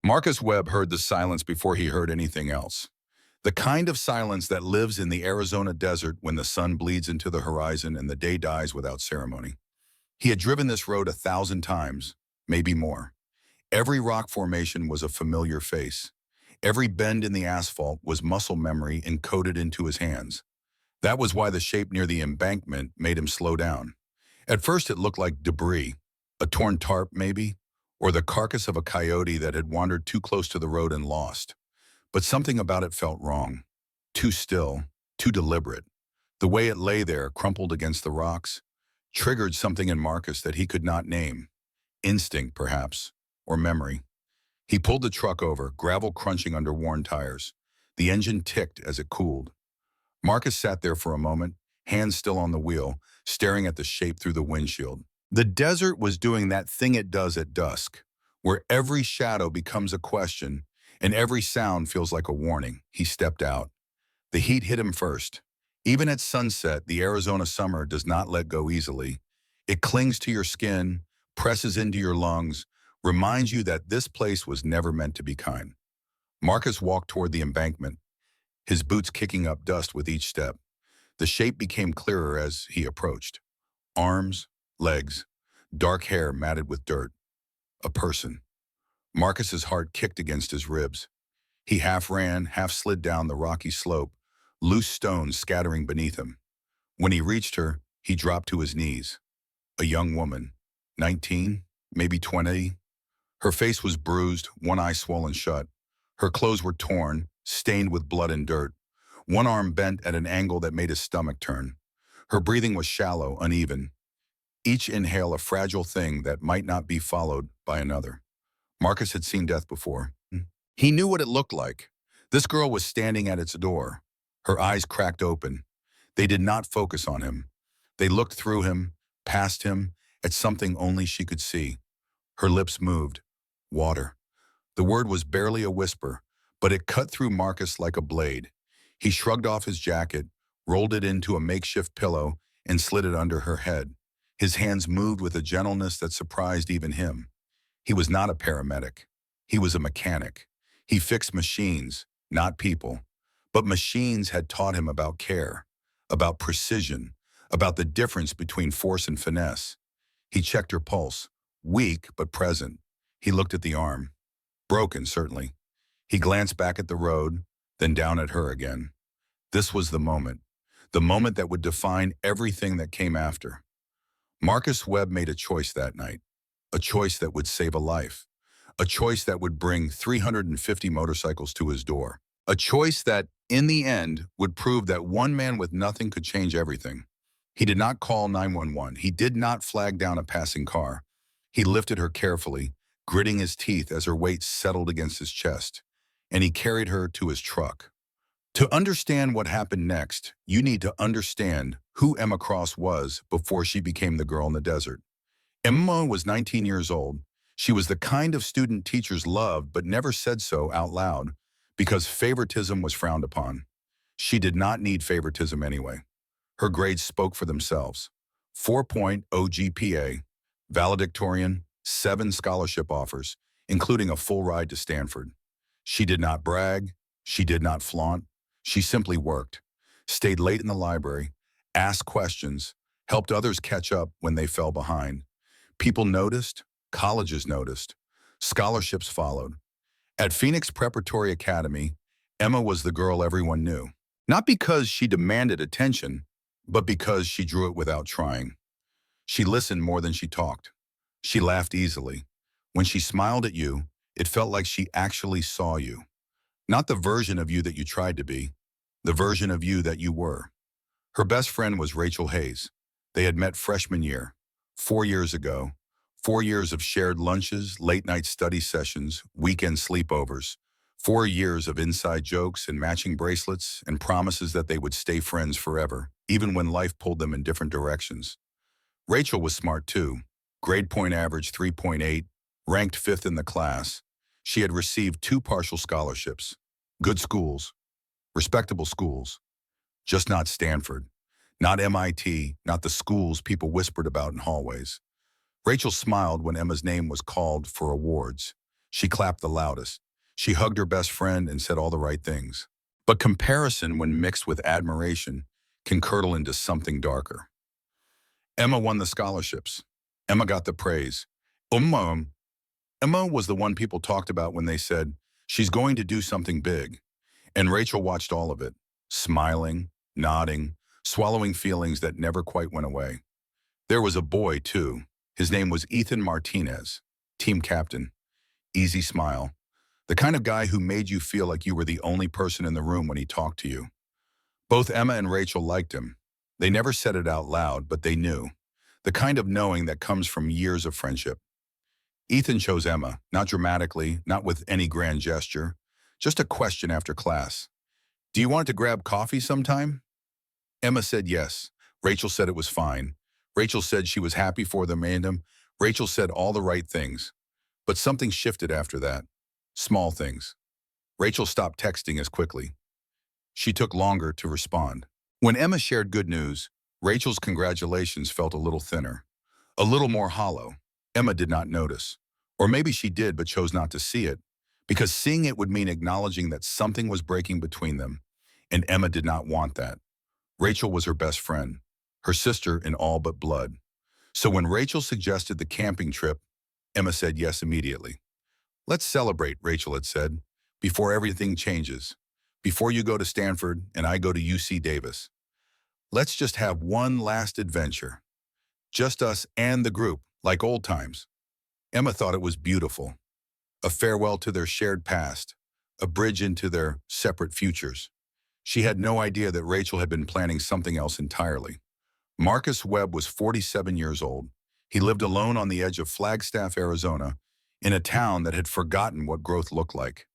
Marcus Webb heard the silence before he heard anything else. The kind of silence that lives in the Arizona desert when the sun bleeds into the horizon and the day dies without ceremony. He had driven this road 1,000 times, maybe more. Every rock formation was a familiar face. Every bend in the asphalt was muscle memory encoded into his hands. That was why the shape near the embankment made him slow down. At first it looked like debris, a torn tarp maybe, or the carcass of a coyote that had wandered too close to the road and lost. But something about it felt wrong. Too still, too deliberate. The way it lay there, crumpled against the rocks, triggered something in Marcus that he could not name. Instinct, perhaps, or memory. He pulled the truck over, gravel crunching under worn tires. The engine ticked as it cooled. Marcus sat there for a moment, hands still on the wheel, staring at the shape through the windshield. The desert was doing that thing it does at dusk, where every shadow becomes a question and every sound feels like a warning. He stepped out. The heat hit him first. Even at sunset, the Arizona summer does not let go easily. It clings to your skin, presses into your lungs, reminds you that this place was never meant to be kind. Marcus walked toward the embankment, his boots kicking up dust with each step. The shape became clearer as he approached. Arms, legs, dark hair matted with dirt. A person. Marcus's heart kicked against his ribs. He half ran, half slid down the rocky slope, loose stones scattering beneath him. When he reached her, he dropped to his knees. A young woman, 19, maybe 20. Her face was bruised, one eye swollen shut. Her clothes were torn, stained with blood and dirt. One arm bent at an angle that made his stomach turn. Her breathing was shallow, uneven. Each inhale a fragile thing that might not be followed by another. Marcus had seen death before. He knew what it looked like. This girl was standing at its door, her eyes cracked open. They did not focus on him. They looked through him, past him, at something only she could see. Her lips moved. Water. The word was barely a whisper, but it cut through Marcus like a blade. He shrugged off his jacket, rolled it into a makeshift pillow, and slid it under her head. His hands moved with a gentleness that surprised even him. He was not a paramedic. He was a mechanic. He fixed machines, not people. But machines had taught him about care, about precision, about the difference between force and finesse. He checked her pulse, weak but present. He looked at the arm. Broken, certainly. He glanced back at the road, then down at her again. This was the moment that would define everything that came after. Marcus Webb made a choice that night, a choice that would save a life, a choice that would bring 350 motorcycles to his door, a choice that, in the end, would prove that one man with nothing could change everything. He did not call 911. He did not flag down a passing car. He lifted her carefully, gritting his teeth as her weight settled against his chest, and he carried her to his truck. To understand what happened next, you need to understand who Emma Cross was before she became the girl in the desert. Emma was 19 years old. She was the kind of student teachers loved but never said so out loud because favoritism was frowned upon. She did not need favoritism anyway. Her grades spoke for themselves. 4.0 GPA, valedictorian, 7 scholarship offers, including a full ride to Stanford. She did not brag. She did not flaunt. She simply worked, stayed late in the library, asked questions, helped others catch up when they fell behind. People noticed, colleges noticed, scholarships followed. At Phoenix Preparatory Academy, Emma was the girl everyone knew. Not because she demanded attention, but because she drew it without trying. She listened more than she talked. She laughed easily. When she smiled at you, it felt like she actually saw you. Not the version of you that you tried to be, the version of you that you were. Her best friend was Rachel Hayes. They had met freshman year, 4 years ago. 4 years of shared lunches, late-night study sessions, weekend sleepovers. 4 years of inside jokes and matching bracelets and promises that they would stay friends forever, even when life pulled them in different directions. Rachel was smart too. Grade point average 3.8, ranked 5th in the class. She had received 2 partial scholarships. Good schools, respectable schools. Just not Stanford, not MIT, not the schools people whispered about in hallways. Rachel smiled when Emma's name was called for awards. She clapped the loudest. She hugged her best friend and said all the right things. But comparison, when mixed with admiration, can curdle into something darker. Emma won the scholarships. Emma got the praise. Emma, Emma was the one people talked about when they said, she's going to do something big. And Rachel watched all of it, smiling, nodding, swallowing feelings that never quite went away. There was a boy, too. His name was Ethan Martinez, team captain. Easy smile. The kind of guy who made you feel like you were the only person in the room when he talked to you. Both Emma and Rachel liked him. They never said it out loud, but they knew. The kind of knowing that comes from years of friendship. Ethan chose Emma, not dramatically, not with any grand gesture. Just a question after class. Do you want to grab coffee sometime? Emma said yes. Rachel said it was fine. Rachel said she was happy for them and him. Rachel said all the right things. But something shifted after that. Small things. Rachel stopped texting as quickly. She took longer to respond. When Emma shared good news, Rachel's congratulations felt a little thinner, a little more hollow. Emma did not notice. Or maybe she did but chose not to see it, because seeing it would mean acknowledging that something was breaking between them, and Emma did not want that. Rachel was her best friend, her sister in all but blood. So when Rachel suggested the camping trip, Emma said yes immediately. Let's celebrate, Rachel had said, before everything changes. Before you go to Stanford and I go to UC Davis. Let's just have one last adventure. Just us and the group, like old times. Emma thought it was beautiful. A farewell to their shared past, a bridge into their separate futures. She had no idea that Rachel had been planning something else entirely. Marcus Webb was 47 years old. He lived alone on the edge of Flagstaff, Arizona, in a town that had forgotten what growth looked like.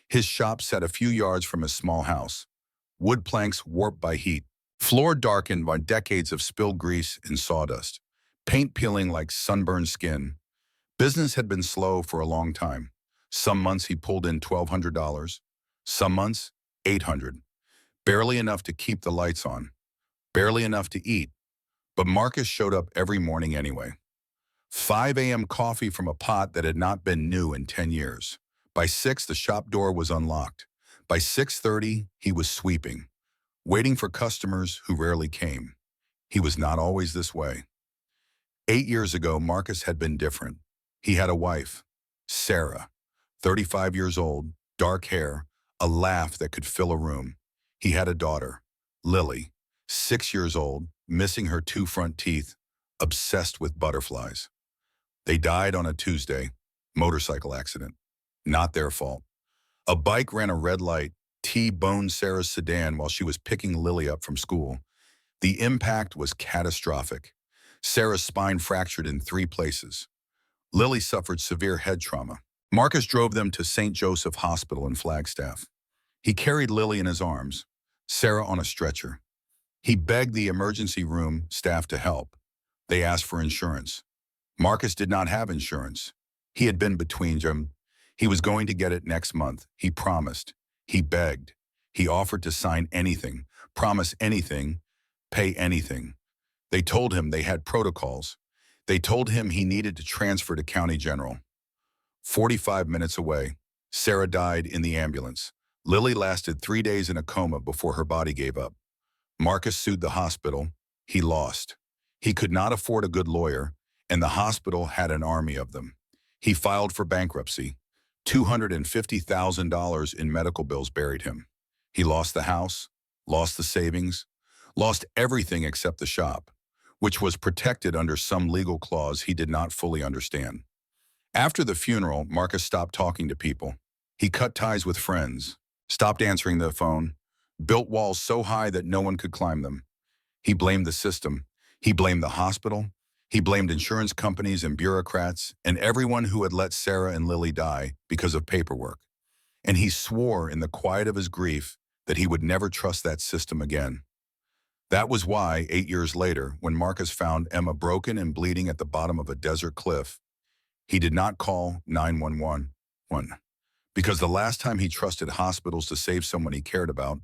His shop sat a few yards from his small house. Wood planks warped by heat, floor darkened by decades of spilled grease and sawdust, paint peeling like sunburned skin. Business had been slow for a long time. Some months he pulled in $1,200, some months $800. Barely enough to keep the lights on, barely enough to eat. But Marcus showed up every morning anyway. 5 a.m. coffee from a pot that had not been new in 10 years. By 6, the shop door was unlocked. By 6:30, he was sweeping, waiting for customers who rarely came. He was not always this way. 8 years ago, Marcus had been different. He had a wife, Sarah, 35 years old, dark hair, a laugh that could fill a room. He had a daughter, Lily, 6 years old, missing her 2 front teeth, obsessed with butterflies. They died on a Tuesday, motorcycle accident. Not their fault. A bike ran a red light, T-boned Sarah's sedan while she was picking Lily up from school. The impact was catastrophic. Sarah's spine fractured in 3 places. Lily suffered severe head trauma. Marcus drove them to St. Joseph Hospital in Flagstaff. He carried Lily in his arms, Sarah on a stretcher. He begged the emergency room staff to help. They asked for insurance. Marcus did not have insurance. He had been between them. He was going to get it next month. He promised. He begged. He offered to sign anything, promise anything, pay anything. They told him they had protocols. They told him he needed to transfer to County General. 45 minutes away, Sarah died in the ambulance. Lily lasted 3 days in a coma before her body gave up. Marcus sued the hospital. He lost. He could not afford a good lawyer, and the hospital had an army of them. He filed for bankruptcy. $250,000 in medical bills buried him. He lost the house, lost the savings, lost everything except the shop, which was protected under some legal clause he did not fully understand. After the funeral, Marcus stopped talking to people. He cut ties with friends, stopped answering the phone, built walls so high that no one could climb them. He blamed the system. He blamed the hospital. He blamed insurance companies and bureaucrats and everyone who had let Sarah and Lily die because of paperwork. And he swore in the quiet of his grief that he would never trust that system again. That was why, 8 years later, when Marcus found Emma broken and bleeding at the bottom of a desert cliff, he did not call 911, because the last time he trusted hospitals to save someone he cared about,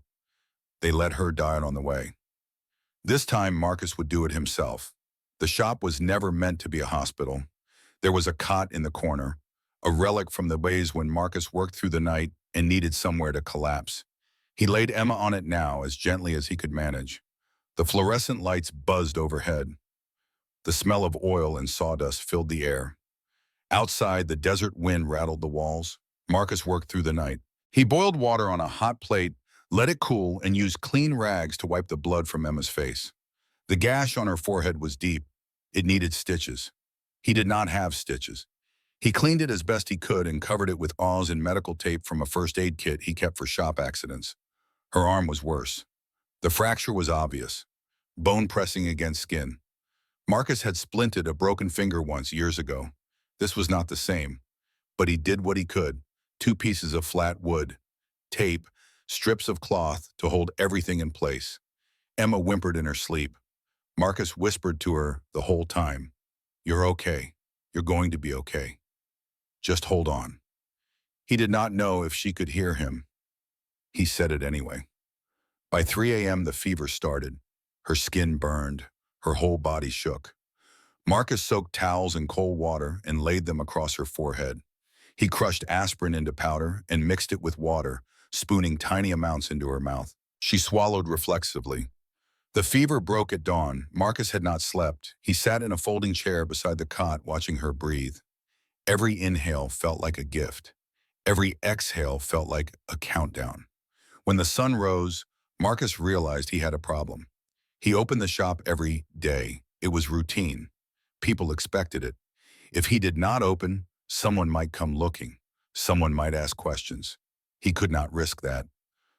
they let her die on the way. This time, Marcus would do it himself. The shop was never meant to be a hospital. There was a cot in the corner, a relic from the days when Marcus worked through the night and needed somewhere to collapse. He laid Emma on it now as gently as he could manage. The fluorescent lights buzzed overhead. The smell of oil and sawdust filled the air. Outside, the desert wind rattled the walls. Marcus worked through the night. He boiled water on a hot plate, let it cool, and used clean rags to wipe the blood from Emma's face. The gash on her forehead was deep. It needed stitches. He did not have stitches. He cleaned it as best he could and covered it with gauze and medical tape from a first aid kit he kept for shop accidents. Her arm was worse. The fracture was obvious. Bone pressing against skin. Marcus had splinted a broken finger once years ago. This was not the same, but he did what he could. 2 pieces of flat wood, tape, strips of cloth to hold everything in place. Emma whimpered in her sleep. Marcus whispered to her the whole time, "You're okay. You're going to be okay. Just hold on." He did not know if she could hear him. He said it anyway. By 3 a.m. the fever started. Her skin burned. Her whole body shook. Marcus soaked towels in cold water and laid them across her forehead. He crushed aspirin into powder and mixed it with water, spooning tiny amounts into her mouth. She swallowed reflexively. The fever broke at dawn. Marcus had not slept. He sat in a folding chair beside the cot, watching her breathe. Every inhale felt like a gift. Every exhale felt like a countdown. When the sun rose, Marcus realized he had a problem. He opened the shop every day. It was routine. People expected it. If he did not open, someone might come looking. Someone might ask questions. He could not risk that.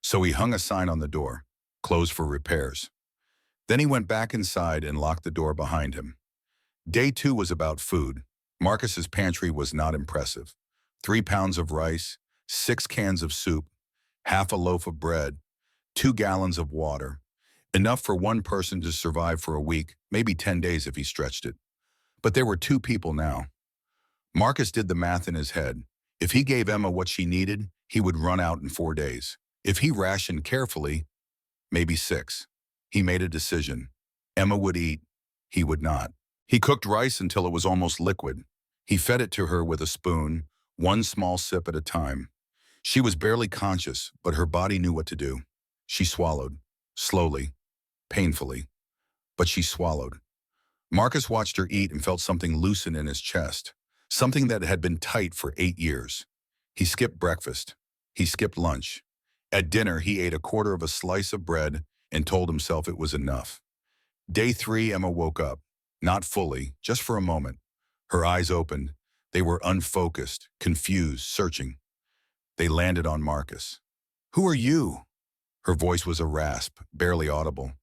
So he hung a sign on the door, "Closed for repairs." Then he went back inside and locked the door behind him. Day 2 was about food. Marcus's pantry was not impressive. 3 pounds of rice, 6 cans of soup, half a loaf of bread, 2 gallons of water. Enough for one person to survive for a week, maybe 10 days if he stretched it. But there were 2 people now. Marcus did the math in his head. If he gave Emma what she needed, he would run out in 4 days. If he rationed carefully, maybe 6. He made a decision. Emma would eat. He would not. He cooked rice until it was almost liquid. He fed it to her with a spoon, one small sip at a time. She was barely conscious, but her body knew what to do. She swallowed, slowly, painfully, but she swallowed. Marcus watched her eat and felt something loosen in his chest, something that had been tight for 8 years. He skipped breakfast. He skipped lunch. At dinner, he ate a quarter of a slice of bread and told himself it was enough. Day 3, Emma woke up. Not fully, just for a moment. Her eyes opened. They were unfocused, confused, searching. They landed on Marcus. "Who are you?" Her voice was a rasp, barely audible.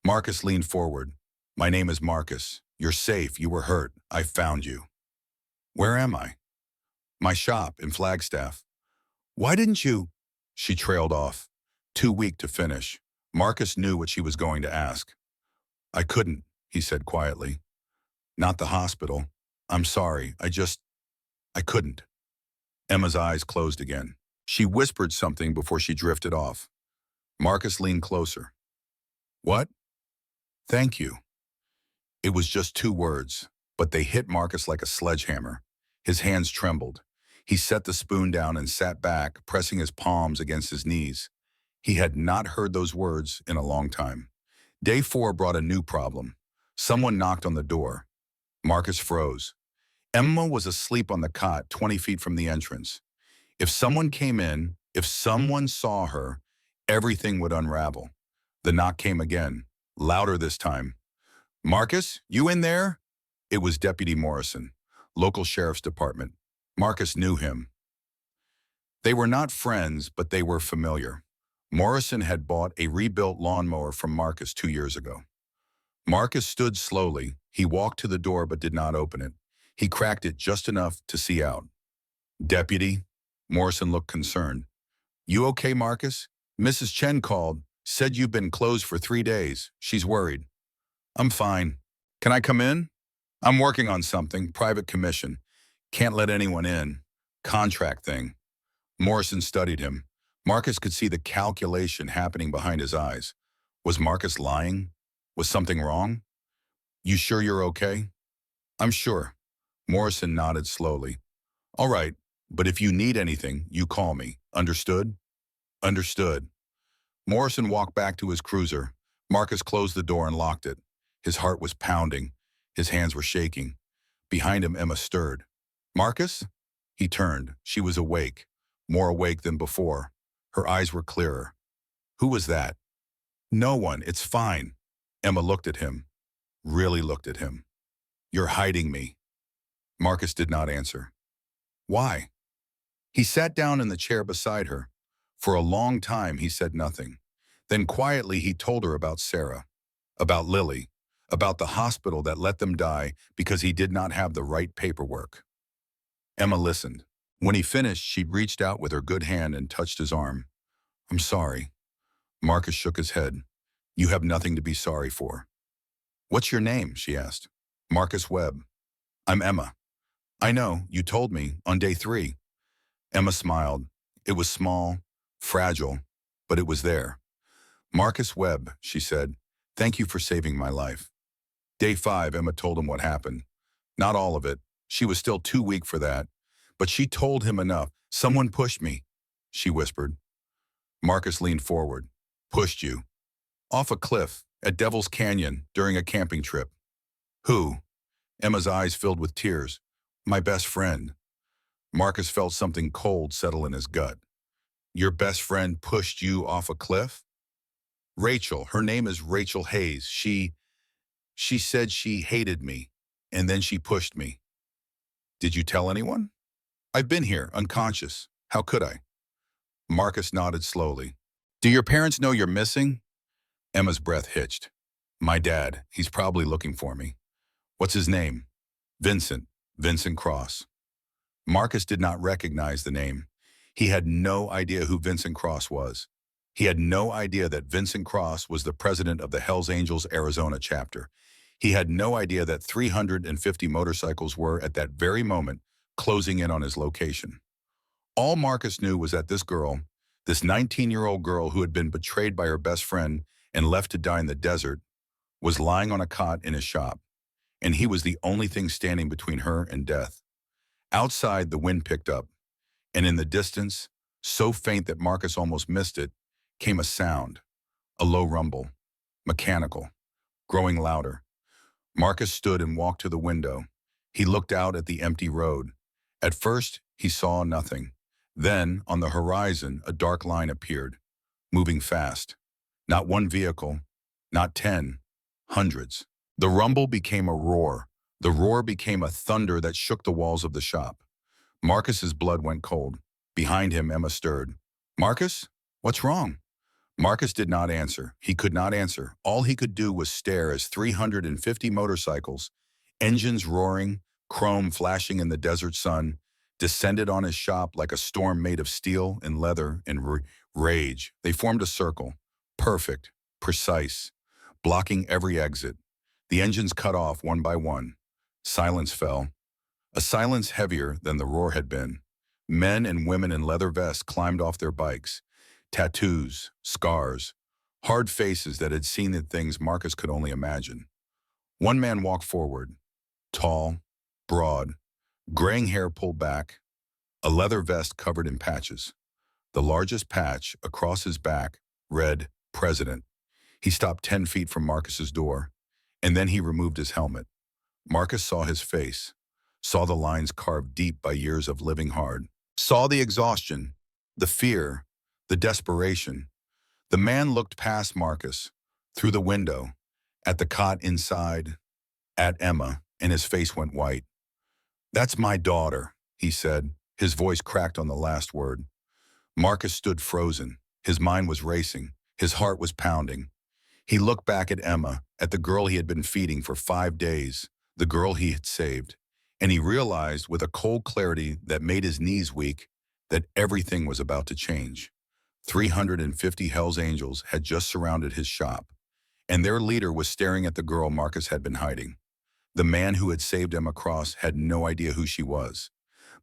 Marcus leaned forward. "My name is Marcus. You're safe. You were hurt. I found you." "Where am I?" "My shop in Flagstaff." "Why didn't you?" She trailed off, too weak to finish. Marcus knew what she was going to ask. "I couldn't," he said quietly. "Not the hospital. I'm sorry. I couldn't." Emma's eyes closed again. She whispered something before she drifted off. Marcus leaned closer. "What?" "Thank you." It was just 2 words, but they hit Marcus like a sledgehammer. His hands trembled. He set the spoon down and sat back, pressing his palms against his knees. He had not heard those words in a long time. Day 4 brought a new problem. Someone knocked on the door. Marcus froze. Emma was asleep on the cot 20 feet from the entrance. If someone came in, if someone saw her, everything would unravel. The knock came again, louder this time. "Marcus, you in there?" It was Deputy Morrison, local sheriff's department. Marcus knew him. They were not friends, but they were familiar. Morrison had bought a rebuilt lawnmower from Marcus 2 years ago. Marcus stood slowly. He walked to the door but did not open it. He cracked it just enough to see out. "Deputy?" Morrison looked concerned. "You okay, Marcus? Mrs. Chen called, said you've been closed for 3 days. She's worried." "I'm fine. Can I come in?" "I'm working on something, private commission. Can't let anyone in. Contract thing." Morrison studied him. Marcus could see the calculation happening behind his eyes. Was Marcus lying? Was something wrong? "You sure you're okay?" "I'm sure." Morrison nodded slowly. All right, but if you need anything, you call me. Understood? Understood. Morrison walked back to his cruiser. Marcus closed the door and locked it. His heart was pounding. His hands were shaking. Behind him, Emma stirred. Marcus? He turned. She was awake, more awake than before. Her eyes were clearer. Who was that? No one, it's fine. Emma looked at him, really looked at him. You're hiding me. Marcus did not answer. Why? He sat down in the chair beside her. For a long time, he said nothing. Then quietly, he told her about Sarah, about Lily, about the hospital that let them die because he did not have the right paperwork. Emma listened. When he finished, she reached out with her good hand and touched his arm. I'm sorry. Marcus shook his head. You have nothing to be sorry for. What's your name? She asked. Marcus Webb. I'm Emma. I know, you told me, on day 3. Emma smiled. It was small, fragile, but it was there. Marcus Webb, she said. Thank you for saving my life. Day 5, Emma told him what happened. Not all of it. She was still too weak for that. But she told him enough. Someone pushed me, she whispered. Marcus leaned forward. Pushed you. Off a cliff, at Devil's Canyon, during a camping trip. Who? Emma's eyes filled with tears. My best friend. Marcus felt something cold settle in his gut. Your best friend pushed you off a cliff? Rachel, her name is Rachel Hayes. She said she hated me, and then she pushed me. Did you tell anyone? I've been here, unconscious. How could I? Marcus nodded slowly. Do your parents know you're missing? Emma's breath hitched. My dad, he's probably looking for me. What's his name? Vincent. Vincent Cross. Marcus did not recognize the name. He had no idea who Vincent Cross was. He had no idea that Vincent Cross was the president of the Hells Angels Arizona chapter. He had no idea that 350 motorcycles were, at that very moment, closing in on his location. All Marcus knew was that this girl, this 19-year-old girl who had been betrayed by her best friend and left to die in the desert, was lying on a cot in his shop, and he was the only thing standing between her and death. Outside, the wind picked up, and in the distance, so faint that Marcus almost missed it, came a sound, a low rumble, mechanical, growing louder. Marcus stood and walked to the window. He looked out at the empty road. At first, he saw nothing. Then, on the horizon, a dark line appeared, moving fast. Not one vehicle, not 10, hundreds. The rumble became a roar. The roar became a thunder that shook the walls of the shop. Marcus's blood went cold. Behind him, Emma stirred. Marcus? What's wrong? Marcus did not answer. He could not answer. All he could do was stare as 350 motorcycles, engines roaring, chrome flashing in the desert sun, descended on his shop like a storm made of steel and leather and rage. They formed a circle, perfect, precise, blocking every exit. The engines cut off one by one. Silence fell. A silence heavier than the roar had been. Men and women in leather vests climbed off their bikes. Tattoos, scars, hard faces that had seen the things Marcus could only imagine. One man walked forward, tall, broad, graying hair pulled back, a leather vest covered in patches. The largest patch across his back read, President. He stopped 10 feet from Marcus's door, and then he removed his helmet. Marcus saw his face, saw the lines carved deep by years of living hard, saw the exhaustion, the fear, the desperation. The man looked past Marcus, through the window, at the cot inside, at Emma, and his face went white. That's my daughter, he said. His voice cracked on the last word. Marcus stood frozen. His mind was racing. His heart was pounding. He looked back at Emma, at the girl he had been feeding for 5 days, the girl he had saved, and he realized with a cold clarity that made his knees weak that everything was about to change. 350 Hells Angels had just surrounded his shop, and their leader was staring at the girl Marcus had been hiding. The man who had saved Emma Cross had no idea who she was,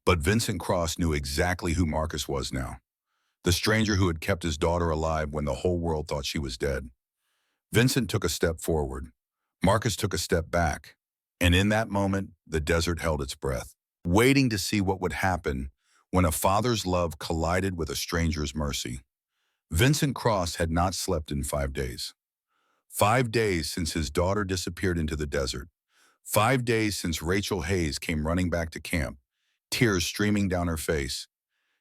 but Vincent Cross knew exactly who Marcus was now. The stranger who had kept his daughter alive when the whole world thought she was dead. Vincent took a step forward. Marcus took a step back, and in that moment, the desert held its breath. waiting to see what would happen when a father's love collided with a stranger's mercy. Vincent Cross had not slept in 5 days. 5 days since his daughter disappeared into the desert. 5 days since Rachel Hayes came running back to camp, tears streaming down her face,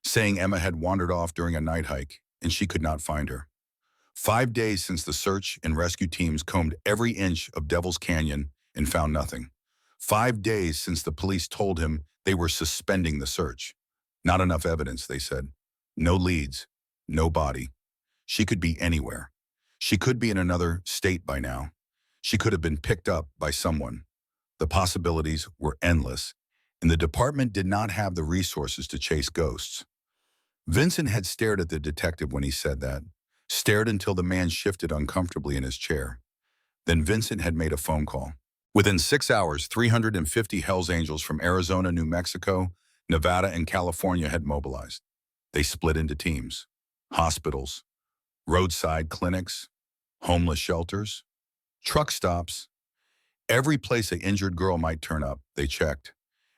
saying Emma had wandered off during a night hike and she could not find her. 5 days since the search and rescue teams combed every inch of Devil's Canyon and found nothing. 5 days since the police told him they were suspending the search. Not enough evidence, they said. No leads, no body. She could be anywhere. She could be in another state by now. She could have been picked up by someone. The possibilities were endless, and the department did not have the resources to chase ghosts. Vincent had stared at the detective when he said that, stared until the man shifted uncomfortably in his chair. Then Vincent had made a phone call. Within 6 hours, 350 Hells Angels from Arizona, New Mexico, Nevada, and California had mobilized. They split into teams. Hospitals, roadside clinics, homeless shelters, truck stops. Every place an injured girl might turn up, they checked.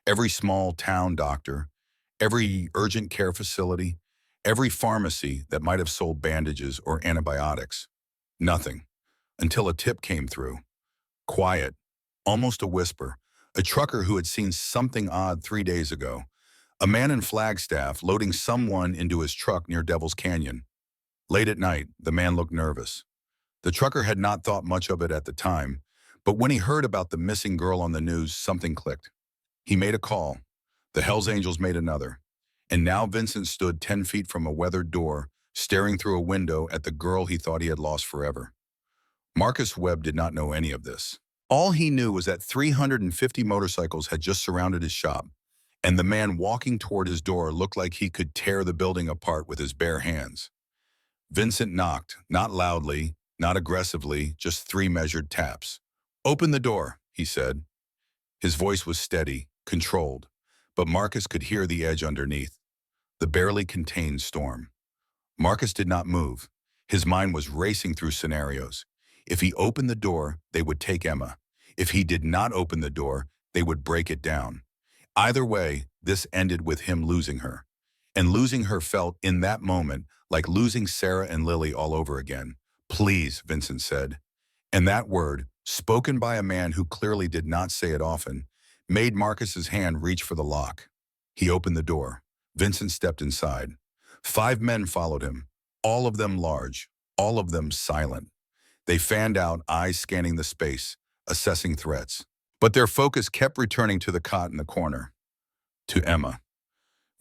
Every small town doctor, every urgent care facility, every pharmacy that might have sold bandages or antibiotics. Nothing. Until a tip came through. Quiet, almost a whisper. A trucker who had seen something odd 3 days ago. A man in Flagstaff loading someone into his truck near Devil's Canyon. Late at night, the man looked nervous. The trucker had not thought much of it at the time, but when he heard about the missing girl on the news, something clicked. He made a call. The Hells Angels made another. And now Vincent stood 10 feet from a weathered door, staring through a window at the girl he thought he had lost forever. Marcus Webb did not know any of this. All he knew was that 350 motorcycles had just surrounded his shop, and the man walking toward his door looked like he could tear the building apart with his bare hands. Vincent knocked, not loudly, not aggressively, just 3 measured taps. "Open the door," he said. His voice was steady, controlled, but Marcus could hear the edge underneath, the barely contained storm. Marcus did not move. His mind was racing through scenarios. If he opened the door, they would take Emma. If he did not open the door, they would break it down. Either way, this ended with him losing her. And losing her felt, in that moment, like losing Sarah and Lily all over again. "Please," Vincent said. And that word, spoken by a man who clearly did not say it often, made Marcus's hand reach for the lock. He opened the door. Vincent stepped inside. 5 men followed him, all of them large, all of them silent. They fanned out, eyes scanning the space, assessing threats. But their focus kept returning to the cot in the corner, to Emma.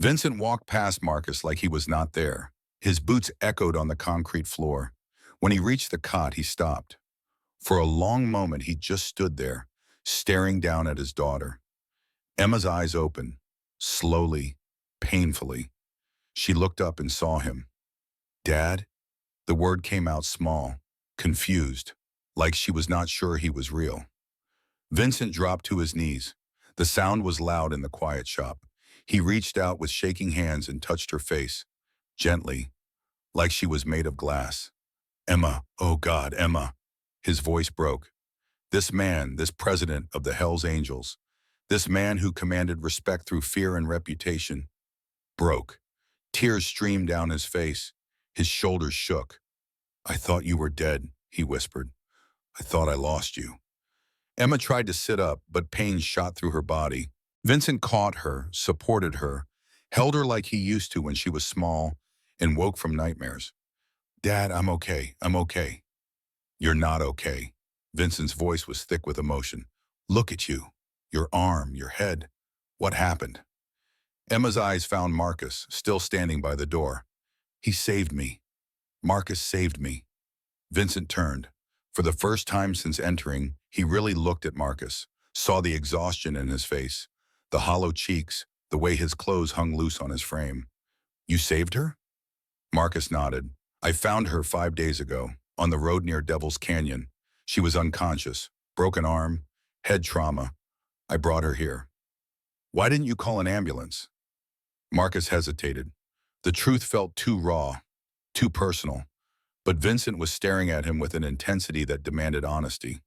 Vincent walked past Marcus like he was not there. His boots echoed on the concrete floor. When he reached the cot, he stopped. For a long moment, he just stood there, staring down at his daughter. Emma's eyes opened, slowly, painfully. She looked up and saw him. "Dad?" The word came out small, confused, like she was not sure he was real. Vincent dropped to his knees. The sound was loud in the quiet shop. He reached out with shaking hands and touched her face, gently, like she was made of glass. "Emma, oh God, Emma." His voice broke. This man, this president of the Hells Angels, this man who commanded respect through fear and reputation, broke. Tears streamed down his face. His shoulders shook. "I thought you were dead," he whispered. "I thought I lost you." Emma tried to sit up, but pain shot through her body. Vincent caught her, supported her, held her like he used to when she was small, and woke from nightmares. "Dad, I'm okay. I'm okay." "You're not okay." Vincent's voice was thick with emotion. "Look at you. Your arm, your head. What happened?" Emma's eyes found Marcus, still standing by the door. "He saved me. Marcus saved me." Vincent turned. For the first time since entering, he really looked at Marcus, saw the exhaustion in his face, the hollow cheeks, the way his clothes hung loose on his frame. "You saved her?" Marcus nodded. "I found her 5 days ago, on the road near Devil's Canyon. She was unconscious, broken arm, head trauma. I brought her here." "Why didn't you call an ambulance?" Marcus hesitated. The truth felt too raw, too personal, but Vincent was staring at him with an intensity that demanded honesty.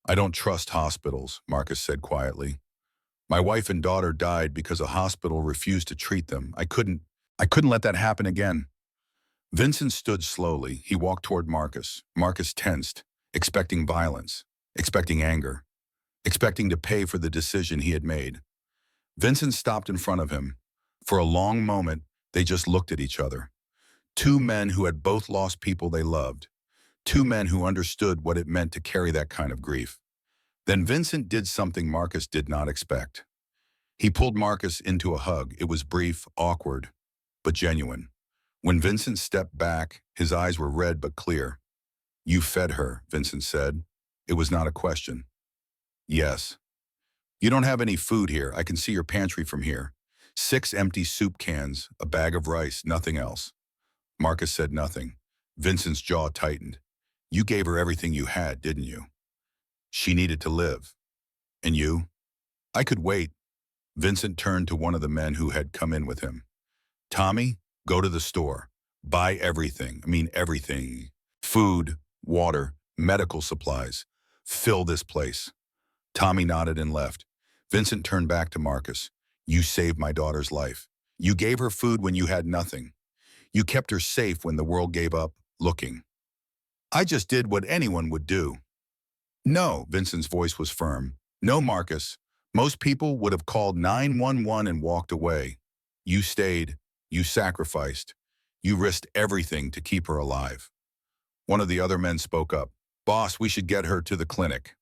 "I don't trust hospitals," Marcus said quietly. My wife and daughter died because a hospital refused to treat them. I couldn't let that happen again. Vincent stood slowly. He walked toward Marcus. Marcus tensed, expecting violence, expecting anger, expecting to pay for the decision he had made. Vincent stopped in front of him. For a long moment, they just looked at each other. Two men who had both lost people they loved. Two men who understood what it meant to carry that kind of grief. Then Vincent did something Marcus did not expect. He pulled Marcus into a hug. It was brief, awkward, but genuine. When Vincent stepped back, his eyes were red but clear. "You fed her," Vincent said. It was not a question. "Yes." "You don't have any food here. I can see your pantry from here. 6 empty soup cans, a bag of rice, nothing else." Marcus said nothing. Vincent's jaw tightened. "You gave her everything you had, didn't you? She needed to live. And you?" "I could wait." Vincent turned to one of the men who had come in with him. "Tommy, go to the store. Buy everything. I mean everything. Food, water, medical supplies. Fill this place." Tommy nodded and left. Vincent turned back to Marcus. "You saved my daughter's life. You gave her food when you had nothing. You kept her safe when the world gave up looking. I just did what anyone would do." "No," Vincent's voice was firm. "No, Marcus. Most people would have called 911 and walked away. You stayed. You sacrificed. You risked everything to keep her alive." One of the other men spoke up. "Boss, we should get her to the clinic."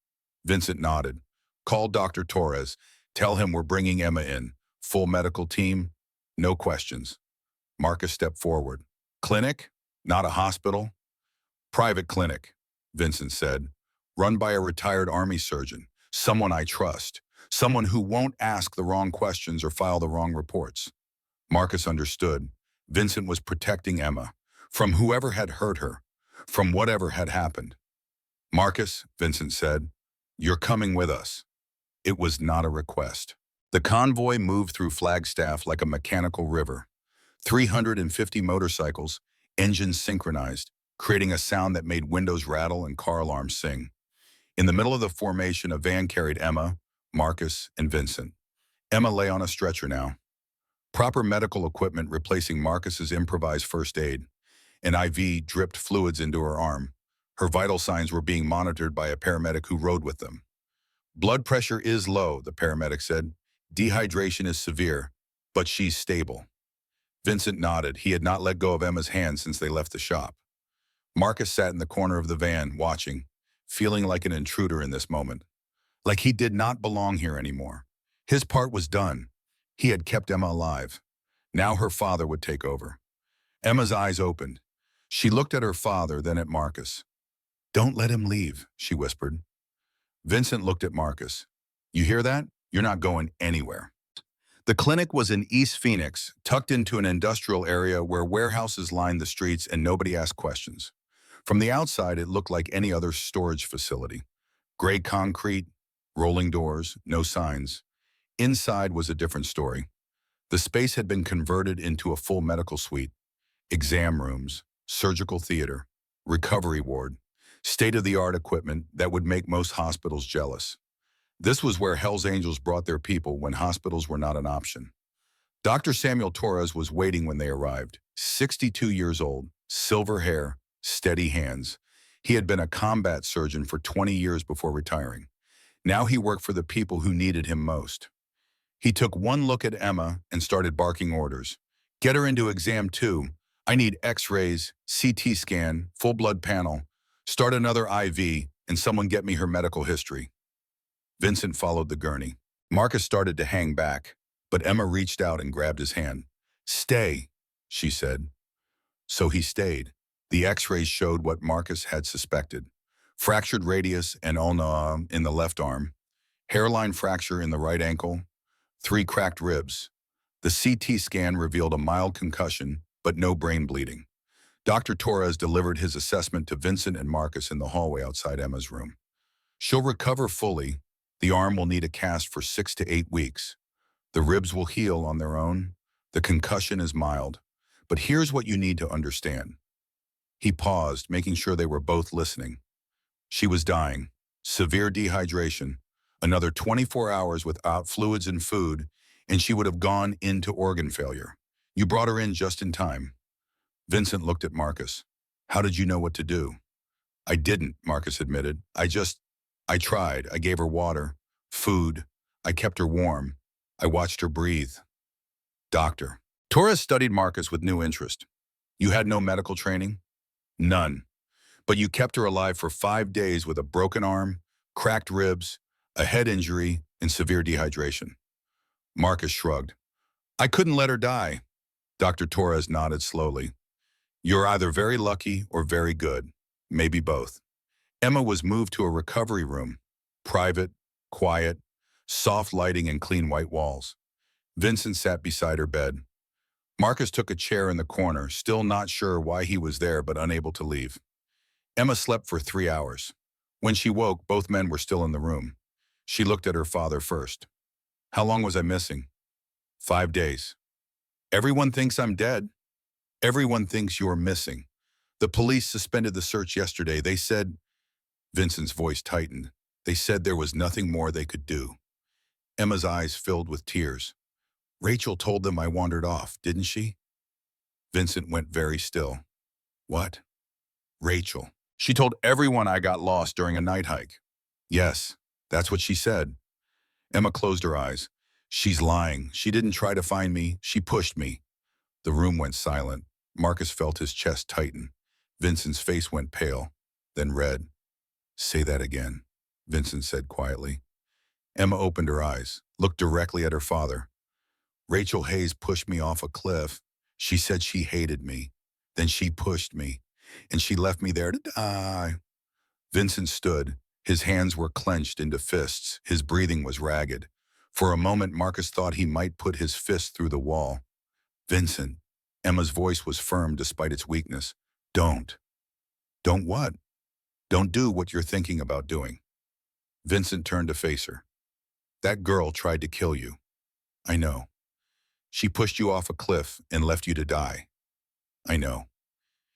Vincent nodded. "Call Dr. Torres. Tell him we're bringing Emma in. Full medical team. No questions." Marcus stepped forward. "Clinic? Not a hospital?" "Private clinic," Vincent said. "Run by a retired Army surgeon. Someone I trust. Someone who won't ask the wrong questions or file the wrong reports." Marcus understood. Vincent was protecting Emma from whoever had hurt her, from whatever had happened. "Marcus," Vincent said, "you're coming with us." It was not a request. The convoy moved through Flagstaff like a mechanical river. 350 motorcycles, engines synchronized, creating a sound that made windows rattle and car alarms sing. In the middle of the formation, a van carried Emma, Marcus, and Vincent. Emma lay on a stretcher now. Proper medical equipment replacing Marcus's improvised first aid. An IV dripped fluids into her arm. Her vital signs were being monitored by a paramedic who rode with them. "Blood pressure is low," the paramedic said. "Dehydration is severe, but she's stable." Vincent nodded. He had not let go of Emma's hand since they left the shop. Marcus sat in the corner of the van, watching, feeling like an intruder in this moment. Like he did not belong here anymore. His part was done. He had kept Emma alive. Now her father would take over. Emma's eyes opened. She looked at her father, then at Marcus. "Don't let him leave," she whispered. Vincent looked at Marcus. "You hear that? You're not going anywhere." The clinic was in East Phoenix, tucked into an industrial area where warehouses lined the streets and nobody asked questions. From the outside, it looked like any other storage facility. Gray concrete, rolling doors, no signs. Inside was a different story. The space had been converted into a full medical suite. Exam rooms, surgical theater, recovery ward, state-of-the-art equipment that would make most hospitals jealous. This was where Hell's Angels brought their people when hospitals were not an option. Dr. Samuel Torres was waiting when they arrived. 62 years old, silver hair, steady hands. He had been a combat surgeon for 20 years before retiring. Now he worked for the people who needed him most. He took one look at Emma and started barking orders. "Get her into exam 2. I need x-rays, CT scan, full blood panel. Start another IV, and someone get me her medical history." Vincent followed the gurney. Marcus started to hang back, but Emma reached out and grabbed his hand. "Stay," she said. So he stayed. The x-rays showed what Marcus had suspected. Fractured radius and ulna in the left arm, hairline fracture in the right ankle, 3 cracked ribs. The CT scan revealed a mild concussion, but no brain bleeding. Dr. Torres delivered his assessment to Vincent and Marcus in the hallway outside Emma's room. "She'll recover fully. The arm will need a cast for 6 to 8 weeks. The ribs will heal on their own. The concussion is mild. But here's what you need to understand." He paused, making sure they were both listening. "She was dying. Severe dehydration. Another 24 hours without fluids and food, and she would have gone into organ failure. You brought her in just in time. Vincent looked at Marcus. How did you know what to do? I didn't, Marcus admitted. I tried. I gave her water, food. I kept her warm. I watched her breathe. Doctor. Torres studied Marcus with new interest. You had no medical training? None. But you kept her alive for 5 days with a broken arm, cracked ribs, a head injury, and severe dehydration. Marcus shrugged. I couldn't let her die. Dr. Torres nodded slowly. You're either very lucky or very good. Maybe both. Emma was moved to a recovery room. Private, quiet, soft lighting and clean white walls. Vincent sat beside her bed. Marcus took a chair in the corner, still not sure why he was there but unable to leave. Emma slept for 3 hours. When she woke, both men were still in the room. She looked at her father first. How long was I missing? 5 days. Everyone thinks I'm dead. Everyone thinks you're missing. The police suspended the search yesterday. They said, Vincent's voice tightened. They said there was nothing more they could do. Emma's eyes filled with tears. Rachel told them I wandered off, didn't she? Vincent went very still. What? Rachel. She told everyone I got lost during a night hike. Yes, that's what she said. Emma closed her eyes. She's lying. She didn't try to find me. She pushed me. The room went silent. Marcus felt his chest tighten. Vincent's face went pale, then red. Say that again, Vincent said quietly. Emma opened her eyes, looked directly at her father. Rachel Hayes pushed me off a cliff. She said she hated me. Then she pushed me, and she left me there to die. Vincent stood. His hands were clenched into fists. His breathing was ragged. For a moment, Marcus thought he might put his fist through the wall. Vincent. Emma's voice was firm despite its weakness. Don't. Don't what? Don't do what you're thinking about doing. Vincent turned to face her. That girl tried to kill you. I know. She pushed you off a cliff and left you to die. I know.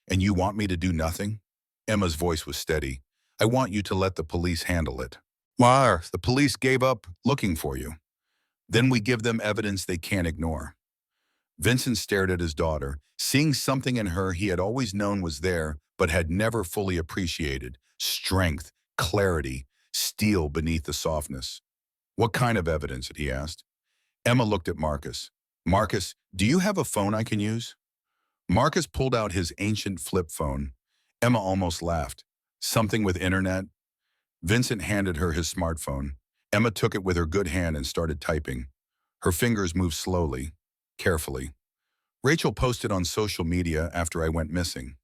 And you want me to do nothing? Emma's voice was steady. I want you to let the police handle it. Mar, the police gave up looking for you. Then we give them evidence they can't ignore. Vincent stared at his daughter, seeing something in her he had always known was there, but had never fully appreciated. Strength, clarity, steel beneath the softness. What kind of evidence? He asked. Emma looked at Marcus. Marcus, do you have a phone I can use? Marcus pulled out his ancient flip phone. Emma almost laughed. Something with internet? Vincent handed her his smartphone. Emma took it with her good hand and started typing. Her fingers moved slowly, carefully. Rachel posted on social media after I went missing,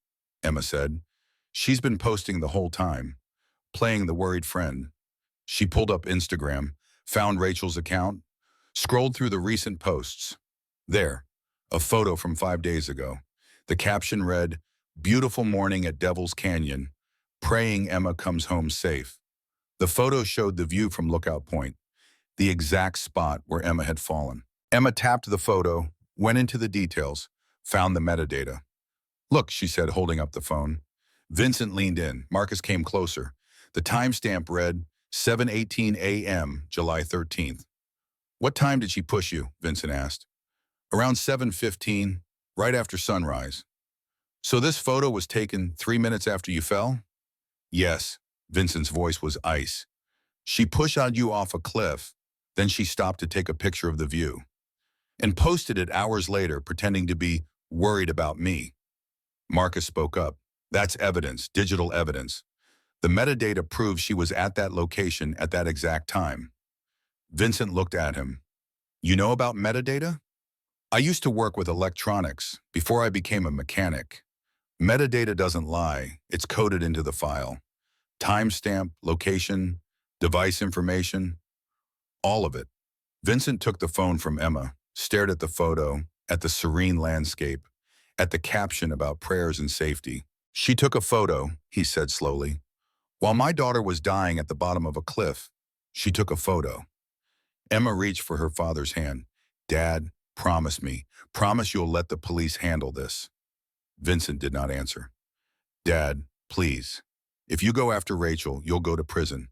Emma said. She's been posting the whole time, playing the worried friend. She pulled up Instagram, found Rachel's account, scrolled through the recent posts. There, a photo from 5 days ago. The caption read, Beautiful morning at Devil's Canyon, praying Emma comes home safe. The photo showed the view from Lookout Point, the exact spot where Emma had fallen. Emma tapped the photo, went into the details, found the metadata. Look, she said, holding up the phone. Vincent leaned in. Marcus came closer. The timestamp read 7:18 a.m., July 13th. What time did she push you? Vincent asked. Around 7:15, right after sunrise. So this photo was taken 3 minutes after you fell? Yes. Vincent's voice was ice. She pushed you off a cliff, then she stopped to take a picture of the view and posted it hours later, pretending to be worried about me. Marcus spoke up. That's evidence, digital evidence. The metadata proves she was at that location at that exact time. Vincent looked at him. You know about metadata? I used to work with electronics before I became a mechanic. Metadata doesn't lie. It's coded into the file. Timestamp, location, device information, all of it. Vincent took the phone from Emma, stared at the photo, at the serene landscape, at the caption about prayers and safety. She took a photo, he said slowly. While my daughter was dying at the bottom of a cliff, she took a photo. Emma reached for her father's hand. Dad, promise me. Promise you'll let the police handle this. Vincent did not answer. Dad, please. If you go after Rachel, you'll go to prison.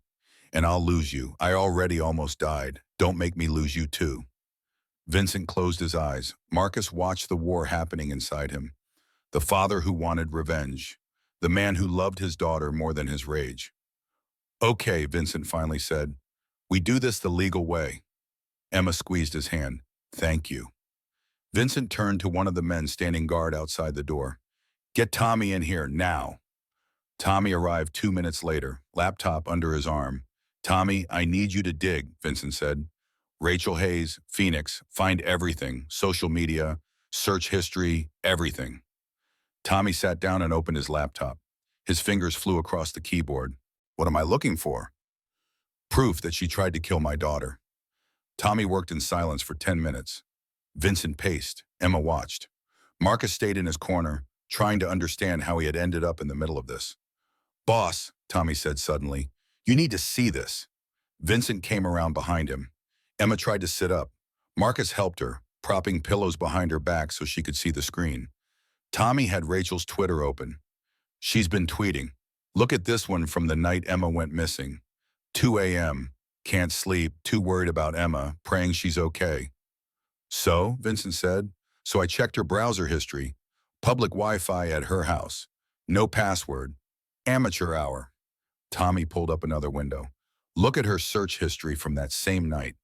And I'll lose you. I already almost died. Don't make me lose you too. Vincent closed his eyes. Marcus watched the war happening inside him. The father who wanted revenge. The man who loved his daughter more than his rage. Okay, Vincent finally said. We do this the legal way. Emma squeezed his hand. Thank you. Vincent turned to one of the men standing guard outside the door. Get Tommy in here, now. Tommy arrived 2 minutes later, laptop under his arm. Tommy, I need you to dig, Vincent said. Rachel Hayes, Phoenix, find everything, social media, search history, everything. Tommy sat down and opened his laptop. His fingers flew across the keyboard. What am I looking for? Proof that she tried to kill my daughter. Tommy worked in silence for 10 minutes. Vincent paced. Emma watched. Marcus stayed in his corner, trying to understand how he had ended up in the middle of this. Boss, Tommy said suddenly, you need to see this. Vincent came around behind him. Emma tried to sit up. Marcus helped her, propping pillows behind her back so she could see the screen. Tommy had Rachel's Twitter open. She's been tweeting. Look at this one from the night Emma went missing. 2 a.m. Can't sleep, too worried about Emma, praying she's okay. So, Vincent said, so I checked her browser history. Public Wi-Fi at her house. No password. Amateur hour. Tommy pulled up another window. Look at her search history from that same night.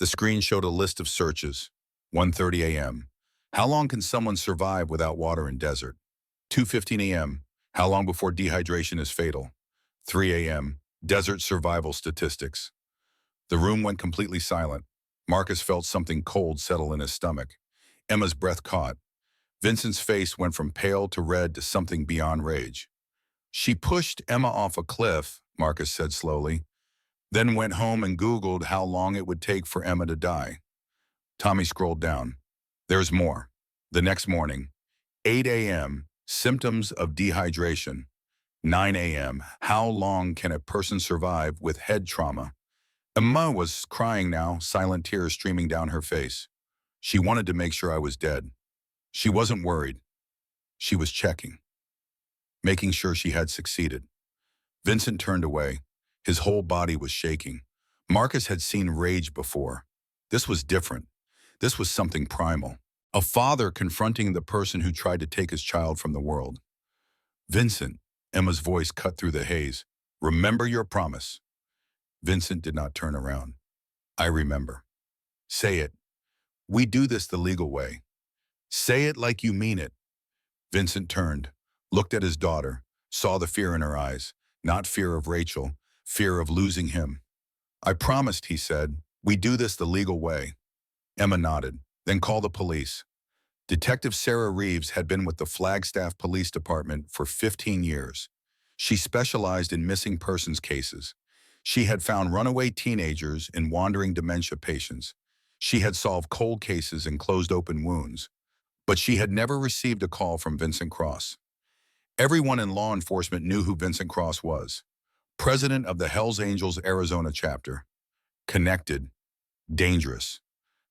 The screen showed a list of searches. 1:30 a.m. How long can someone survive without water in desert? 2:15 a.m. How long before dehydration is fatal? 3 a.m. Desert survival statistics. The room went completely silent. Marcus felt something cold settle in his stomach. Emma's breath caught. Vincent's face went from pale to red to something beyond rage. She pushed Emma off a cliff, Marcus said slowly, then went home and Googled how long it would take for Emma to die. Tommy scrolled down. There's more. The next morning, 8 a.m., symptoms of dehydration. 9 a.m., how long can a person survive with head trauma? Emma was crying now, silent tears streaming down her face. She wanted to make sure I was dead. She wasn't worried. She was checking, making sure she had succeeded. Vincent turned away. His whole body was shaking. Marcus had seen rage before. This was different. This was something primal. A father confronting the person who tried to take his child from the world. Vincent, Emma's voice cut through the haze. Remember your promise. Vincent did not turn around. I remember. Say it. We do this the legal way. Say it like you mean it. Vincent turned, looked at his daughter, saw the fear in her eyes, not fear of Rachel, fear of losing him. I promised, he said. We do this the legal way. Emma nodded, then call the police. Detective Sarah Reeves had been with the Flagstaff Police Department for 15 years. She specialized in missing persons cases. She had found runaway teenagers and wandering dementia patients. She had solved cold cases and closed open wounds. But she had never received a call from Vincent Cross. Everyone in law enforcement knew who Vincent Cross was. President of the Hells Angels Arizona chapter. Connected. Dangerous.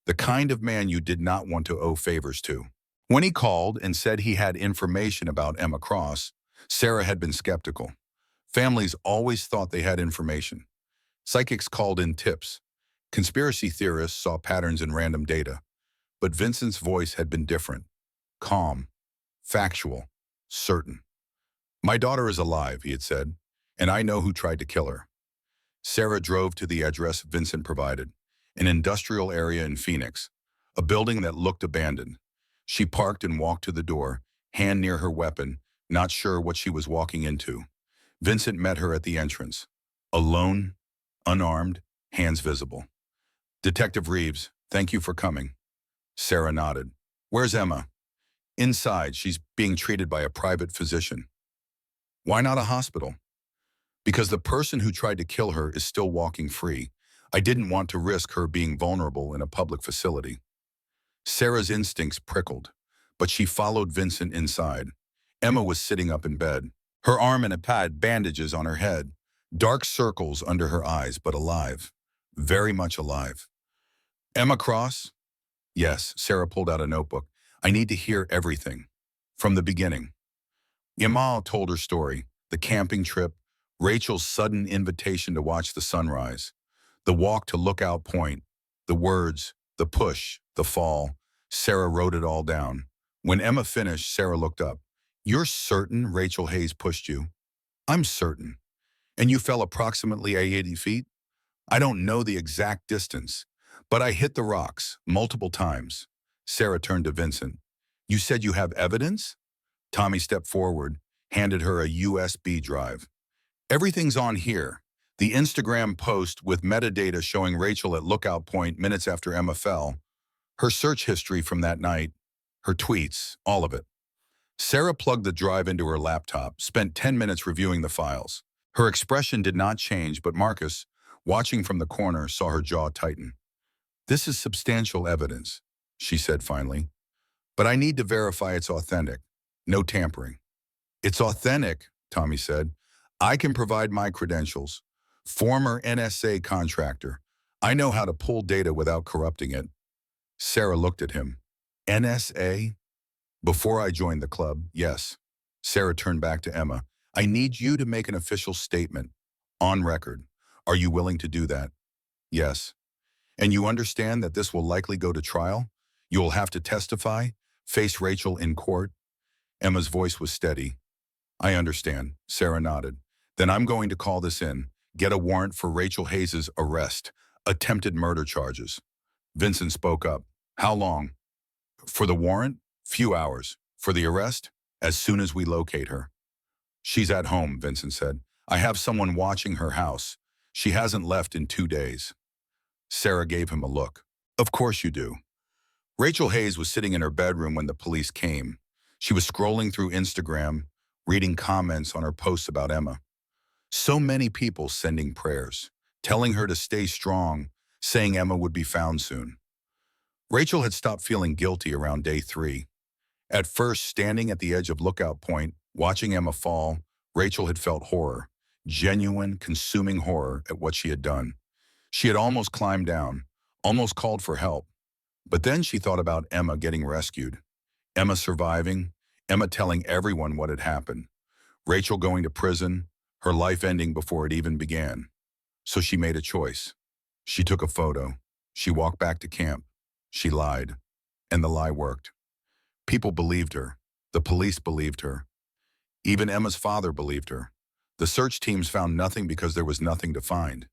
The kind of man you did not want to owe favors to. When he called and said he had information about Emma Cross, Sarah had been skeptical. Families always thought they had information. Psychics called in tips. Conspiracy theorists saw patterns in random data. But Vincent's voice had been different. Calm. Factual. Certain. My daughter is alive, he had said, and I know who tried to kill her. Sarah drove to the address Vincent provided, an industrial area in Phoenix, a building that looked abandoned. She parked and walked to the door, hand near her weapon, not sure what she was walking into. Vincent met her at the entrance. Alone, unarmed, hands visible. Detective Reeves, thank you for coming. Sarah nodded. Where's Emma? Inside, she's being treated by a private physician. Why not a hospital? Because the person who tried to kill her is still walking free. I didn't want to risk her being vulnerable in a public facility. Sarah's instincts prickled, but she followed Vincent inside. Emma was sitting up in bed, her arm in a pad, bandages on her head, dark circles under her eyes, but alive, very much alive. Emma Cross? Yes, Sarah pulled out a notebook. I need to hear everything, from the beginning. Yamal told her story, the camping trip, Rachel's sudden invitation to watch the sunrise, the walk to Lookout Point, the words, the push, the fall. Sarah wrote it all down. When Emma finished, Sarah looked up. "You're certain Rachel Hayes pushed you?" "I'm certain." "And you fell approximately 80 feet?" "I don't know the exact distance, but I hit the rocks multiple times." Sarah turned to Vincent. "You said you have evidence?" Tommy stepped forward, handed her a USB drive. "Everything's on here. The Instagram post with metadata showing Rachel at Lookout Point minutes after Emma fell, her search history from that night, her tweets, all of it." Sarah plugged the drive into her laptop, spent 10 minutes reviewing the files. Her expression did not change, but Marcus, watching from the corner, saw her jaw tighten. "This is substantial evidence," she said finally. "But I need to verify it's authentic. No tampering." "It's authentic," Tommy said. "I can provide my credentials. Former NSA contractor. I know how to pull data without corrupting it." Sarah looked at him. "NSA? Before I joined the club, yes." Sarah turned back to Emma. "I need you to make an official statement. On record. Are you willing to do that?" "Yes." "And you understand that this will likely go to trial? You will have to testify, face Rachel in court?" Emma's voice was steady. "I understand." Sarah nodded. "Then I'm going to call this in. Get a warrant for Rachel Hayes' arrest. Attempted murder charges." Vincent spoke up. "How long?" "For the warrant? Few hours. For the arrest? As soon as we locate her." "She's at home," Vincent said. "I have someone watching her house. She hasn't left in 2 days." Sarah gave him a look. "Of course you do." Rachel Hayes was sitting in her bedroom when the police came. She was scrolling through Instagram, reading comments on her posts about Emma. So many people sending prayers, telling her to stay strong, saying Emma would be found soon. Rachel had stopped feeling guilty around day 3. At first, standing at the edge of Lookout Point, watching Emma fall, Rachel had felt horror, genuine, consuming horror at what she had done. She had almost climbed down, almost called for help. But then she thought about Emma getting rescued, Emma surviving, Emma telling everyone what had happened, Rachel going to prison, her life ending before it even began. So she made a choice. She took a photo. She walked back to camp. She lied. And the lie worked. People believed her. The police believed her. Even Emma's father believed her. The search teams found nothing because there was nothing to find.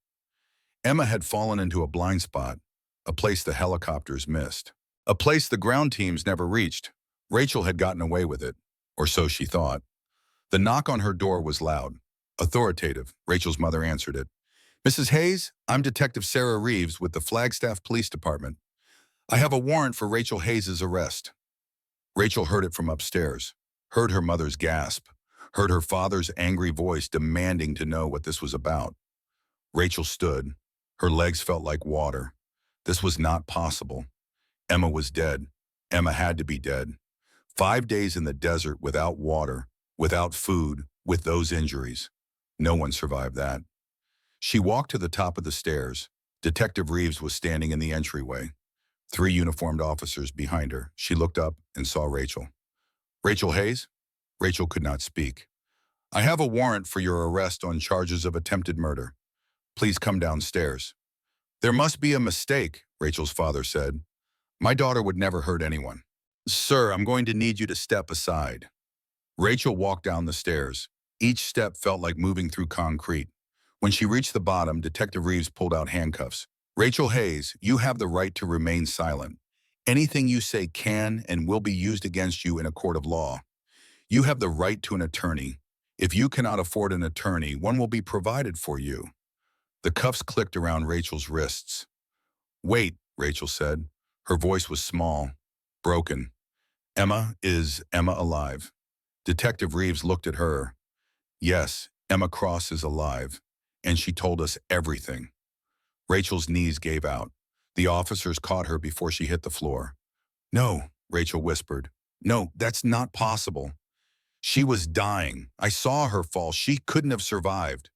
Emma had fallen into a blind spot, a place the helicopters missed, a place the ground teams never reached. Rachel had gotten away with it, or so she thought. The knock on her door was loud, authoritative. Rachel's mother answered it. "Mrs. Hayes, I'm Detective Sarah Reeves with the Flagstaff Police Department. I have a warrant for Rachel Hayes' arrest." Rachel heard it from upstairs, heard her mother's gasp, heard her father's angry voice demanding to know what this was about. Rachel stood. Her legs felt like water. This was not possible. Emma was dead. Emma had to be dead. 5 days in the desert without water, without food, with those injuries. No one survived that. She walked to the top of the stairs. Detective Reeves was standing in the entryway. 3 uniformed officers behind her. She looked up and saw Rachel. "Rachel Hayes?" Rachel could not speak. "I have a warrant for your arrest on charges of attempted murder. Please come downstairs." "There must be a mistake," Rachel's father said. "My daughter would never hurt anyone." "Sir, I'm going to need you to step aside." Rachel walked down the stairs. Each step felt like moving through concrete. When she reached the bottom, Detective Reeves pulled out handcuffs. "Rachel Hayes, you have the right to remain silent. Anything you say can and will be used against you in a court of law. You have the right to an attorney. If you cannot afford an attorney, one will be provided for you." The cuffs clicked around Rachel's wrists. "Wait," Rachel said. Her voice was small, broken. Is Emma alive?" Detective Reeves looked at her. "Yes, Emma Cross is alive, and she told us everything." Rachel's knees gave out. The officers caught her before she hit the floor. "No," Rachel whispered. "No, that's not possible. She was dying. I saw her fall. She couldn't have survived."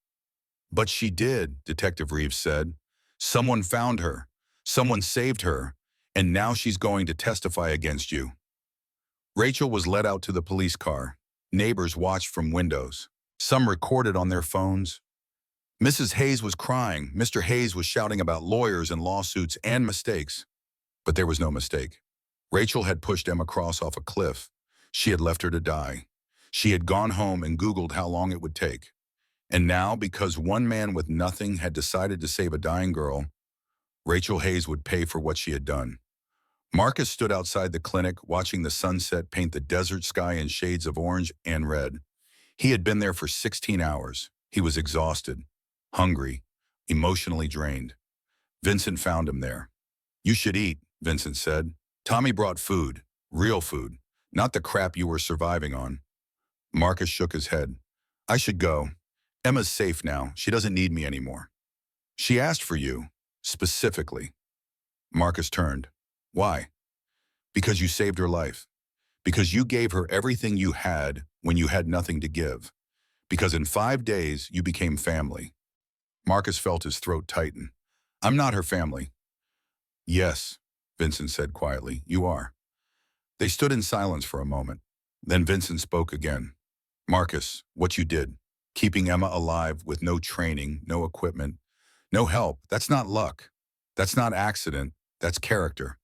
"But she did," Detective Reeves said. "Someone found her. Someone saved her. And now she's going to testify against you." Rachel was led out to the police car. Neighbors watched from windows. Some recorded on their phones, Mrs. Hayes was crying. Mr. Hayes was shouting about lawyers and lawsuits and mistakes. But there was no mistake. Rachel had pushed Emma Cross off a cliff. She had left her to die. She had gone home and Googled how long it would take. And now, because one man with nothing had decided to save a dying girl, Rachel Hayes would pay for what she had done. Marcus stood outside the clinic, watching the sunset paint the desert sky in shades of orange and red. He had been there for 16 hours. He was exhausted, hungry, emotionally drained. Vincent found him there. "You should eat," Vincent said. "Tommy brought food, real food, not the crap you were surviving on." Marcus shook his head. "I should go. Emma's safe now. She doesn't need me anymore." "She asked for you, specifically." Marcus turned. "Why?" "Because you saved her life. Because you gave her everything you had when you had nothing to give. Because in 5 days, you became family." Marcus felt his throat tighten. "I'm not her family." "Yes," Vincent said quietly, "you are." They stood in silence for a moment. Then Vincent spoke again. "Marcus, what you did, keeping Emma alive with no training, no equipment, no help, that's not luck. That's not accident, that's character.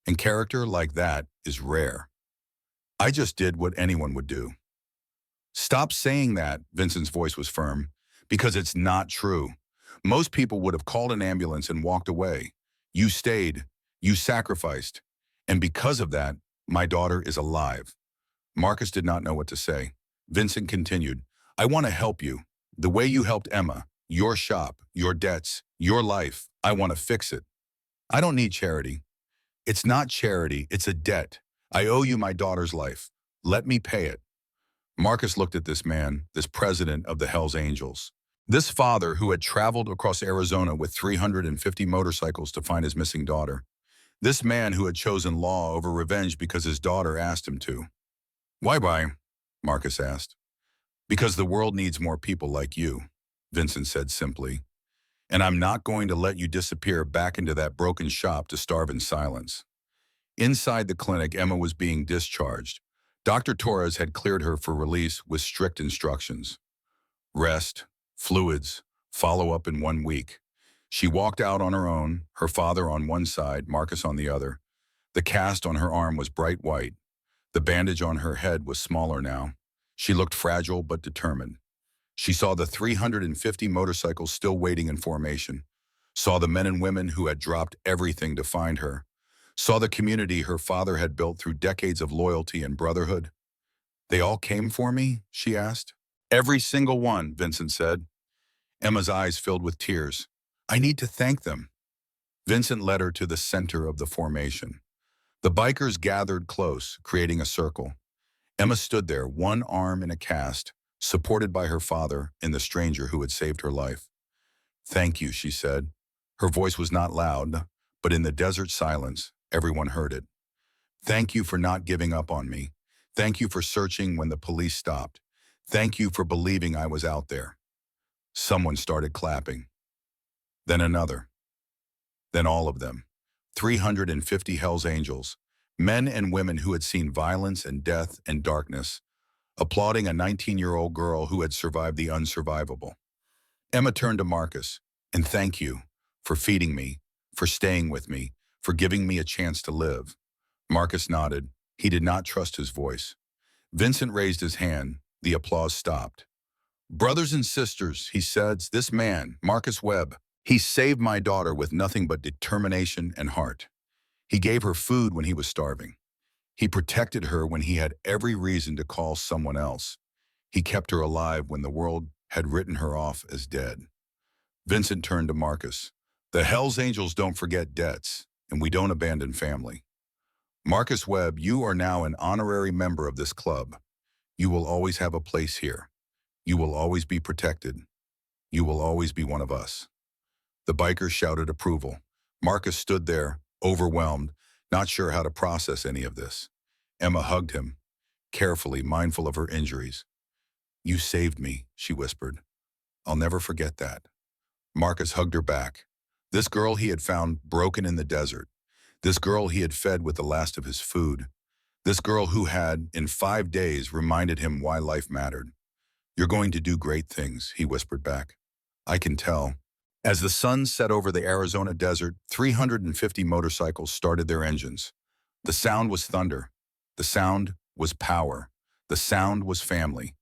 And character like that is rare. I just did what anyone would do." "Stop saying that," Vincent's voice was firm, "because it's not true. Most people would have called an ambulance and walked away. You stayed, you sacrificed, and because of that, my daughter is alive." Marcus did not know what to say. Vincent continued, "I want to help you. The way you helped Emma, your shop, your debts, your life, I want to fix it. I don't need charity. It's not charity, it's a debt. I owe you my daughter's life. Let me pay it." Marcus looked at this man, this president of the Hells Angels. This father who had traveled across Arizona with 350 motorcycles to find his missing daughter. This man who had chosen law over revenge because his daughter asked him to. "Why?" Marcus asked. "Because the world needs more people like you," Vincent said simply. "And I'm not going to let you disappear back into that broken shop to starve in silence." Inside the clinic, Emma was being discharged. Dr. Torres had cleared her for release with strict instructions. Rest, fluids, follow up in 1 week. She walked out on her own, her father on one side, Marcus on the other. The cast on her arm was bright white. The bandage on her head was smaller now. She looked fragile but determined. She saw the 350 motorcycles still waiting in formation, saw the men and women who had dropped everything to find her, saw the community her father had built through decades of loyalty and brotherhood. "They all came for me?" she asked. "Every single one," Vincent said. Emma's eyes filled with tears. "I need to thank them." Vincent led her to the center of the formation. The bikers gathered close, creating a circle. Emma stood there, one arm in a cast, supported by her father and the stranger who had saved her life. "Thank you," she said. Her voice was not loud, but in the desert silence, everyone heard it. "Thank you for not giving up on me. Thank you for searching when the police stopped. Thank you for believing I was out there." Someone started clapping. Then another. Then all of them. 350 Hells Angels, men and women who had seen violence and death and darkness, applauding a 19-year-old girl who had survived the unsurvivable. Emma turned to Marcus. "And thank you for feeding me, for staying with me, for giving me a chance to live." Marcus nodded. He did not trust his voice. Vincent raised his hand. The applause stopped. "Brothers and sisters," he said, "this man, Marcus Webb, he saved my daughter with nothing but determination and heart. He gave her food when he was starving. He protected her when he had every reason to call someone else. He kept her alive when the world had written her off as dead." Vincent turned to Marcus. "The Hells Angels don't forget debts, and we don't abandon family. Marcus Webb, you are now an honorary member of this club. You will always have a place here. You will always be protected. You will always be one of us." The bikers shouted approval. Marcus stood there, overwhelmed, not sure how to process any of this. Emma hugged him, carefully, mindful of her injuries. "You saved me," she whispered. "I'll never forget that." Marcus hugged her back. This girl he had found broken in the desert. This girl he had fed with the last of his food. This girl who had, in 5 days, reminded him why life mattered. "You're going to do great things," he whispered back. I can tell. As the sun set over the Arizona desert, 350 motorcycles started their engines. The sound was thunder. The sound was power. The sound was family.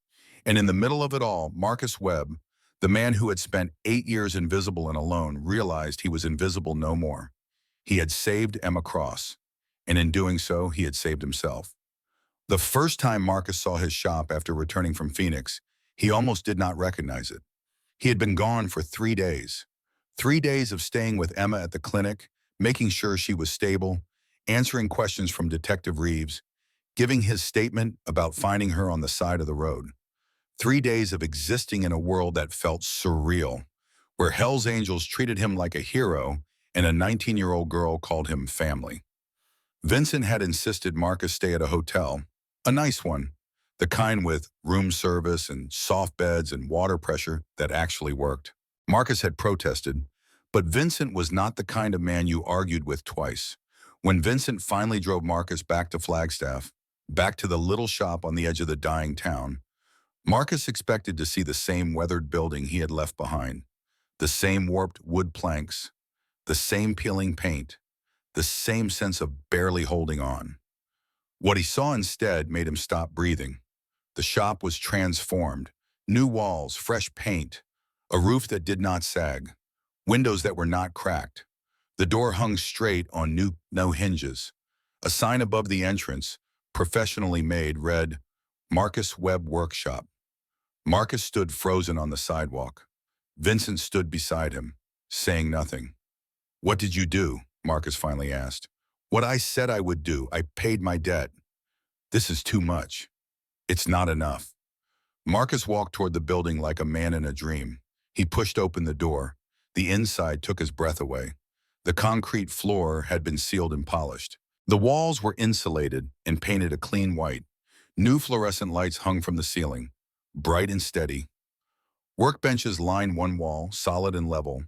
And in the middle of it all, Marcus Webb, the man who had spent 8 years invisible and alone, realized he was invisible no more. He had saved Emma Cross, and in doing so, he had saved himself. The first time Marcus saw his shop after returning from Phoenix, he almost did not recognize it. He had been gone for 3 days. 3 days of staying with Emma at the clinic, making sure she was stable, answering questions from Detective Reeves, giving his statement about finding her on the side of the road. 3 days of existing in a world that felt surreal, where Hell's Angels treated him like a hero and a 19-year-old girl called him family. Vincent had insisted Marcus stay at a hotel, a nice one, the kind with room service and soft beds and water pressure that actually worked. Marcus had protested, but Vincent was not the kind of man you argued with twice. When Vincent finally drove Marcus back to Flagstaff, back to the little shop on the edge of the dying town, Marcus expected to see the same weathered building he had left behind, the same warped wood planks, the same peeling paint, the same sense of barely holding on. What he saw instead made him stop breathing. The shop was transformed. New walls, fresh paint, a roof that did not sag, windows that were not cracked. The door hung straight on no hinges. A sign above the entrance, professionally made, read, Marcus Webb Workshop. Marcus stood frozen on the sidewalk. Vincent stood beside him, saying nothing. What did you do? Marcus finally asked. What I said I would do. I paid my debt. This is too much. It's not enough. Marcus walked toward the building like a man in a dream. He pushed open the door. The inside took his breath away. The concrete floor had been sealed and polished. The walls were insulated and painted a clean white. New fluorescent lights hung from the ceiling, bright and steady. Workbenches lined one wall, solid and level.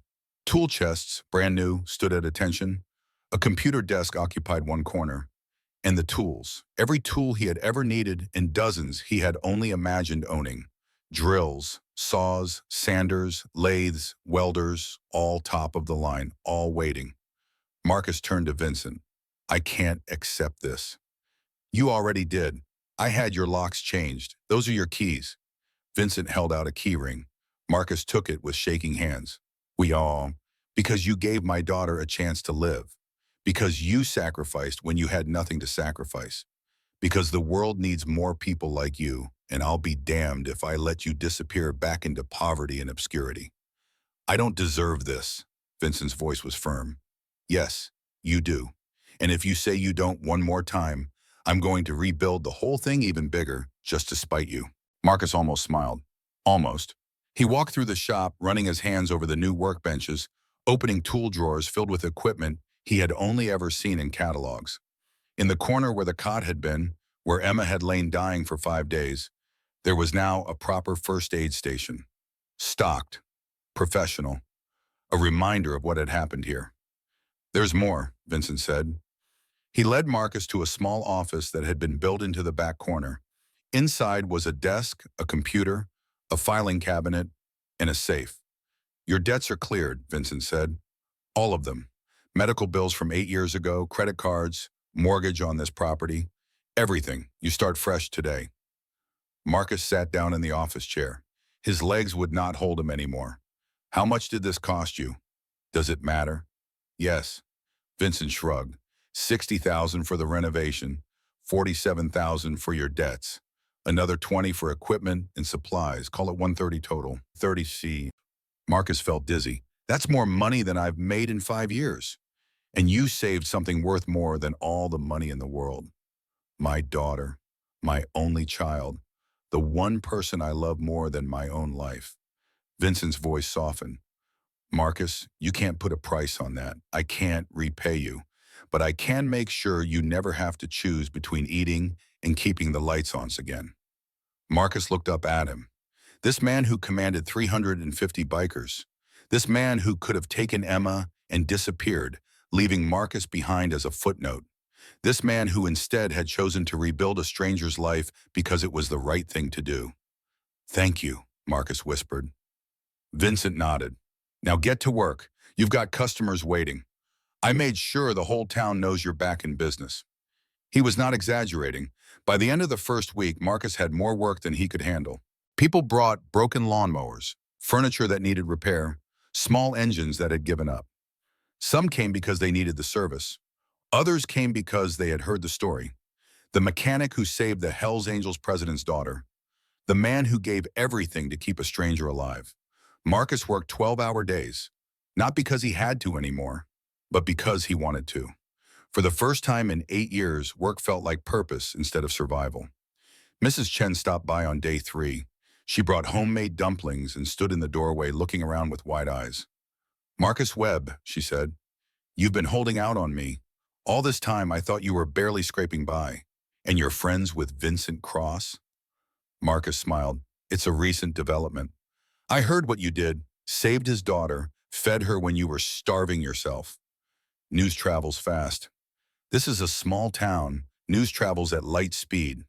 Tool chests, brand new, stood at attention. A computer desk occupied one corner. And the tools, every tool he had ever needed and dozens he had only imagined owning. Drills, saws, sanders, lathes, welders, all top of the line, all waiting. Marcus turned to Vincent. I can't accept this. You already did. I had your locks changed. Those are your keys. Vincent held out a key ring. Marcus took it with shaking hands. Because you gave my daughter a chance to live. Because you sacrificed when you had nothing to sacrifice. Because the world needs more people like you, and I'll be damned if I let you disappear back into poverty and obscurity. I don't deserve this. Vincent's voice was firm. Yes, you do. And if you say you don't one more time, I'm going to rebuild the whole thing even bigger, just to spite you. Marcus almost smiled. Almost. He walked through the shop, running his hands over the new workbenches, opening tool drawers filled with equipment he had only ever seen in catalogs. In the corner where the cot had been, where Emma had lain dying for 5 days, there was now a proper first aid station. Stocked. Professional. A reminder of what had happened here. There's more, Vincent said. He led Marcus to a small office that had been built into the back corner. Inside was a desk, a computer, a filing cabinet, and a safe. Your debts are cleared, Vincent said. All of them. Medical bills from 8 years ago, credit cards, mortgage on this property, everything. You start fresh today. Marcus sat down in the office chair. His legs would not hold him anymore. How much did this cost you? Does it matter? Yes. Vincent shrugged. $60,000 for the renovation, $47,000 for your debts, another $20,000 for equipment and supplies. Call it $130 total. 30C. Marcus felt dizzy. That's more money than I've made in 5 years. And you saved something worth more than all the money in the world. My daughter, my only child, the one person I love more than my own life. Vincent's voice softened. Marcus, you can't put a price on that. I can't repay you. But I can make sure you never have to choose between eating and keeping the lights on again. Marcus looked up at him. This man who commanded 350 bikers. This man who could have taken Emma and disappeared, leaving Marcus behind as a footnote. This man who instead had chosen to rebuild a stranger's life because it was the right thing to do. Thank you, Marcus whispered. Vincent nodded. Now get to work. You've got customers waiting. I made sure the whole town knows you're back in business. He was not exaggerating. By the end of the first week, Marcus had more work than he could handle. People brought broken lawnmowers, furniture that needed repair, small engines that had given up. Some came because they needed the service. Others came because they had heard the story. The mechanic who saved the Hells Angels president's daughter. The man who gave everything to keep a stranger alive. Marcus worked 12-hour days, not because he had to anymore, but because he wanted to. For the first time in 8 years, work felt like purpose instead of survival. Mrs. Chen stopped by on day 3. She brought homemade dumplings and stood in the doorway looking around with wide eyes. "Marcus Webb," she said, "you've been holding out on me. All this time I thought you were barely scraping by. And you're friends with Vincent Cross?" Marcus smiled. "It's a recent development. I heard what you did, saved his daughter, fed her when you were starving yourself. News travels fast. This is a small town. News travels at light speed."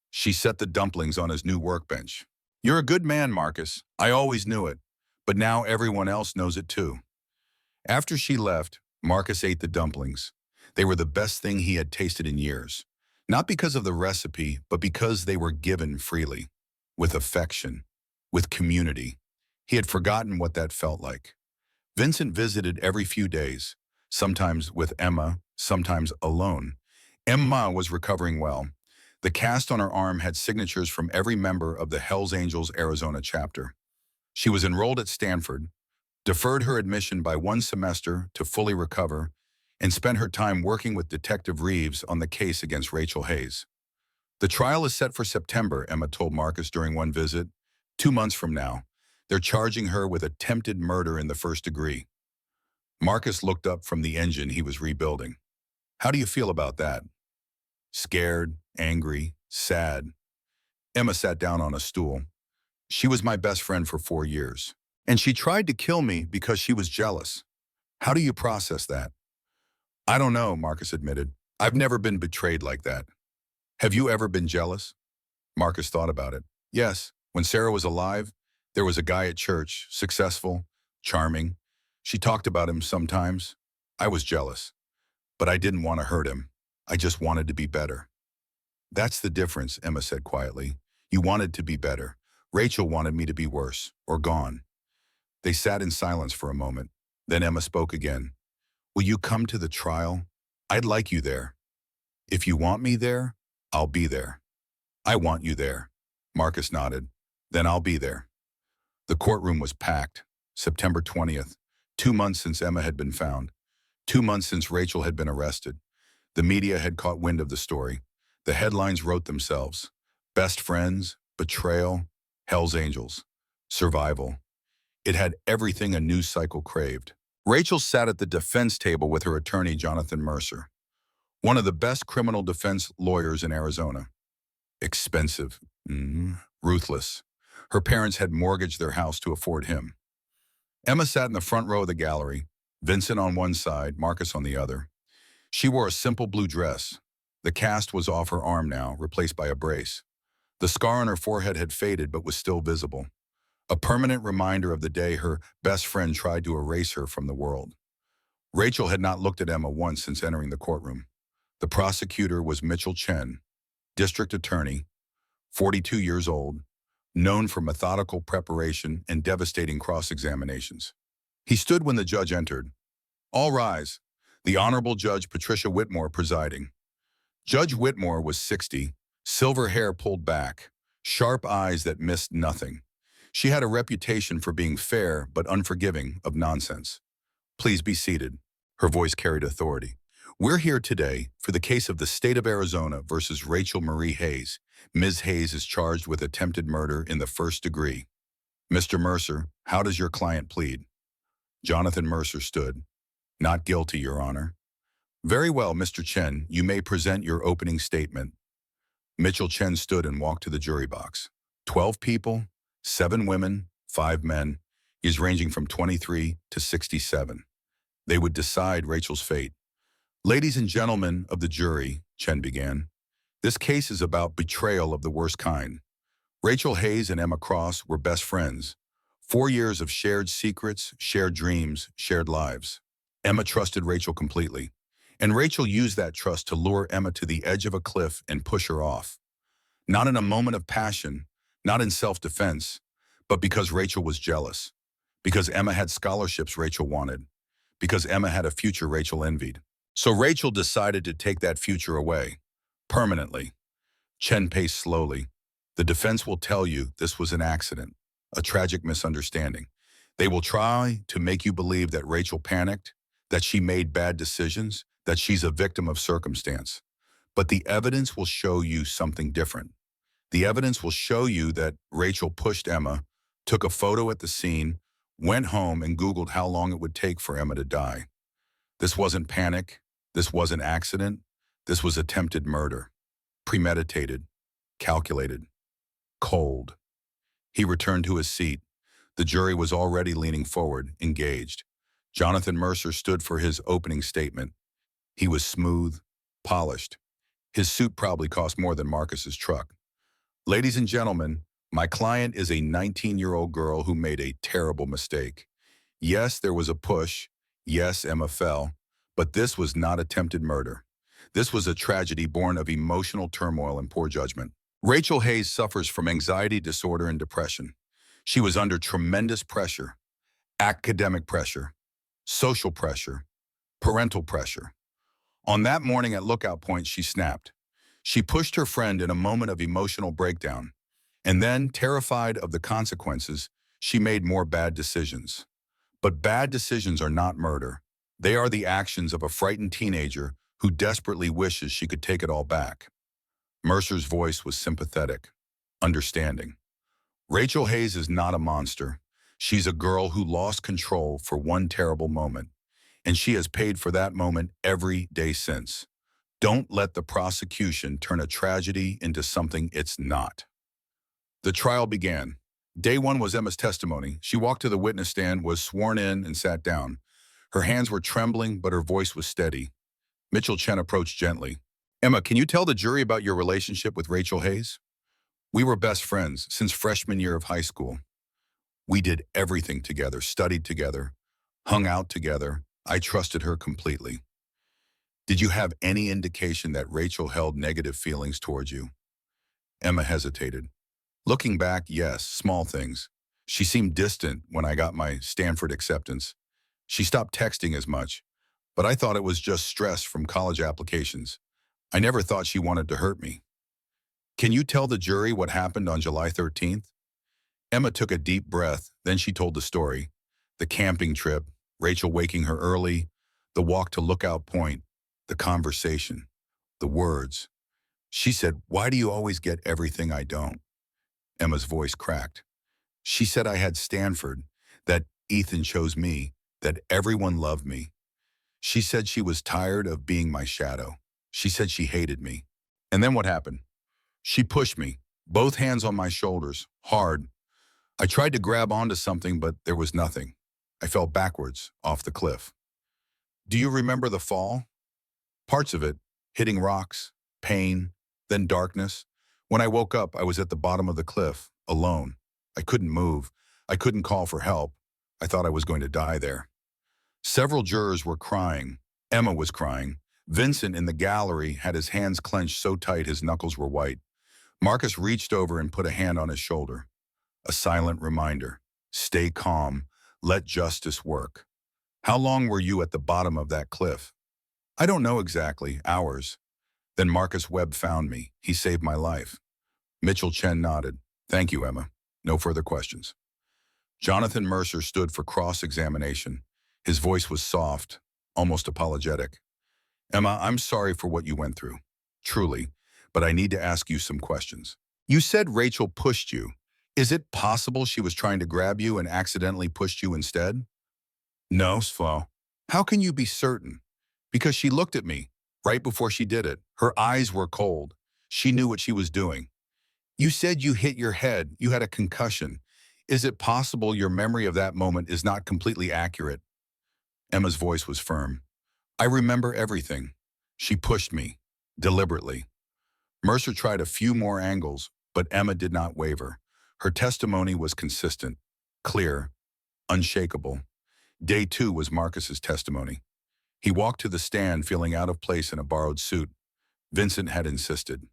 She set the dumplings on his new workbench. "You're a good man, Marcus. I always knew it. But now everyone else knows it too." After she left, Marcus ate the dumplings. They were the best thing he had tasted in years. Not because of the recipe, but because they were given freely, with affection, with community. He had forgotten what that felt like. Vincent visited every few days, sometimes with Emma, sometimes alone. Emma was recovering well. The cast on her arm had signatures from every member of the Hells Angels Arizona chapter. She was enrolled at Stanford, deferred her admission by 1 semester to fully recover, and spent her time working with Detective Reeves on the case against Rachel Hayes. "The trial is set for September," Emma told Marcus during one visit. 2 months from now. They're charging her with attempted murder in the first degree." Marcus looked up from the engine he was rebuilding. "How do you feel about that?" "Scared, angry, sad." Emma sat down on a stool. "She was my best friend for 4 years. And she tried to kill me because she was jealous. How do you process that?" "I don't know," Marcus admitted. "I've never been betrayed like that." "Have you ever been jealous?" Marcus thought about it. "Yes, when Sarah was alive, there was a guy at church, successful, charming. She talked about him sometimes. I was jealous. But I didn't want to hurt him. I just wanted to be better." "That's the difference," Emma said quietly. "You wanted to be better. Rachel wanted me to be worse, or gone." They sat in silence for a moment. Then Emma spoke again. "Will you come to the trial? I'd like you there." "If you want me there, I'll be there." "I want you there." Marcus nodded. "Then I'll be there." The courtroom was packed. September 20th. 2 months since Emma had been found. 2 months since Rachel had been arrested. The media had caught wind of the story. The headlines wrote themselves. Best friends, betrayal, Hells Angels, survival. It had everything a news cycle craved. Rachel sat at the defense table with her attorney, Jonathan Mercer, one of the best criminal defense lawyers in Arizona. Expensive, ruthless. Her parents had mortgaged their house to afford him. Emma sat in the front row of the gallery, Vincent on one side, Marcus on the other. She wore a simple blue dress. The cast was off her arm now, replaced by a brace. The scar on her forehead had faded but was still visible, a permanent reminder of the day her best friend tried to erase her from the world. Rachel had not looked at Emma once since entering the courtroom. The prosecutor was Mitchell Chen, district attorney, 42 years old, known for methodical preparation and devastating cross-examinations. He stood when the judge entered. "All rise." The Honorable Judge Patricia Whitmore presiding. Judge Whitmore was 60, silver hair pulled back, sharp eyes that missed nothing. She had a reputation for being fair but unforgiving of nonsense. "Please be seated." Her voice carried authority. "We're here today for the case of the state of Arizona versus Rachel Marie Hayes. Ms. Hayes is charged with attempted murder in the first degree. Mr. Mercer, how does your client plead?" Jonathan Mercer stood. "Not guilty, Your Honor." "Very well, Mr. Chen, you may present your opening statement." Mitchell Chen stood and walked to the jury box. 12 people, 7 women, 5 men, is ranging from 23 to 67. They would decide Rachel's fate. "Ladies and gentlemen of the jury," Chen began, "this case is about betrayal of the worst kind. Rachel Hayes and Emma Cross were best friends. 4 years of shared secrets, shared dreams, shared lives. Emma trusted Rachel completely, and Rachel used that trust to lure Emma to the edge of a cliff and push her off. Not in a moment of passion, not in self-defense, but because Rachel was jealous, because Emma had scholarships Rachel wanted, because Emma had a future Rachel envied. So Rachel decided to take that future away, permanently. Chen paced slowly. The defense will tell you this was an accident, a tragic misunderstanding. They will try to make you believe that Rachel panicked, that she made bad decisions, that she's a victim of circumstance. But the evidence will show you something different. The evidence will show you that Rachel pushed Emma, took a photo at the scene, went home and Googled how long it would take for Emma to die. This wasn't panic. This wasn't accident. This was attempted murder. Premeditated, calculated, cold. He returned to his seat. The jury was already leaning forward, engaged. Jonathan Mercer stood for his opening statement. He was smooth, polished. His suit probably cost more than Marcus's truck. Ladies and gentlemen, my client is a 19-year-old girl who made a terrible mistake. Yes, there was a push. Yes, Emma fell. But this was not attempted murder. This was a tragedy born of emotional turmoil and poor judgment. Rachel Hayes suffers from anxiety disorder and depression. She was under tremendous pressure, academic pressure, social pressure, parental pressure. On that morning at Lookout Point, she snapped. She pushed her friend in a moment of emotional breakdown. And then, terrified of the consequences, she made more bad decisions. But bad decisions are not murder. They are the actions of a frightened teenager who desperately wishes she could take it all back. Mercer's voice was sympathetic, understanding. Rachel Hayes is not a monster. She's a girl who lost control for one terrible moment, and she has paid for that moment every day since. Don't let the prosecution turn a tragedy into something it's not. The trial began. Day one was Emma's testimony. She walked to the witness stand, was sworn in, and sat down. Her hands were trembling, but her voice was steady. Mitchell Chen approached gently. Emma, can you tell the jury about your relationship with Rachel Hayes? We were best friends since freshman year of high school. We did everything together, studied together, hung out together. I trusted her completely. Did you have any indication that Rachel held negative feelings towards you? Emma hesitated. Looking back, yes, small things. She seemed distant when I got my Stanford acceptance. She stopped texting as much, but I thought it was just stress from college applications. I never thought she wanted to hurt me. Can you tell the jury what happened on July 13th? Emma took a deep breath, then she told the story. The camping trip, Rachel waking her early, the walk to Lookout Point, the conversation, the words. She said, "Why do you always get everything I don't?" Emma's voice cracked. She said I had Stanford, that Ethan chose me, that everyone loved me. She said she was tired of being my shadow. She said she hated me. And then what happened? She pushed me, both hands on my shoulders, hard. I tried to grab onto something, but there was nothing. I fell backwards, off the cliff. Do you remember the fall? Parts of it, hitting rocks, pain, then darkness. When I woke up, I was at the bottom of the cliff, alone. I couldn't move. I couldn't call for help. I thought I was going to die there. Several jurors were crying. Emma was crying. Vincent in the gallery had his hands clenched so tight his knuckles were white. Marcus reached over and put a hand on his shoulder. A silent reminder. Stay calm. Let justice work. How long were you at the bottom of that cliff? I don't know exactly. Hours. Then Marcus Webb found me. He saved my life. Mitchell Chen nodded. Thank you, Emma. No further questions. Jonathan Mercer stood for cross-examination. His voice was soft, almost apologetic. Emma, I'm sorry for what you went through. Truly. But I need to ask you some questions. You said Rachel pushed you. Is it possible she was trying to grab you and accidentally pushed you instead? No, Sflo. How can you be certain? Because she looked at me right before she did it. Her eyes were cold. She knew what she was doing. You said you hit your head. You had a concussion. Is it possible your memory of that moment is not completely accurate? Emma's voice was firm. I remember everything. She pushed me, deliberately. Mercer tried a few more angles, but Emma did not waver. Her testimony was consistent, clear, unshakable. Day 2 was Marcus's testimony. He walked to the stand feeling out of place in a borrowed suit. Vincent had insisted.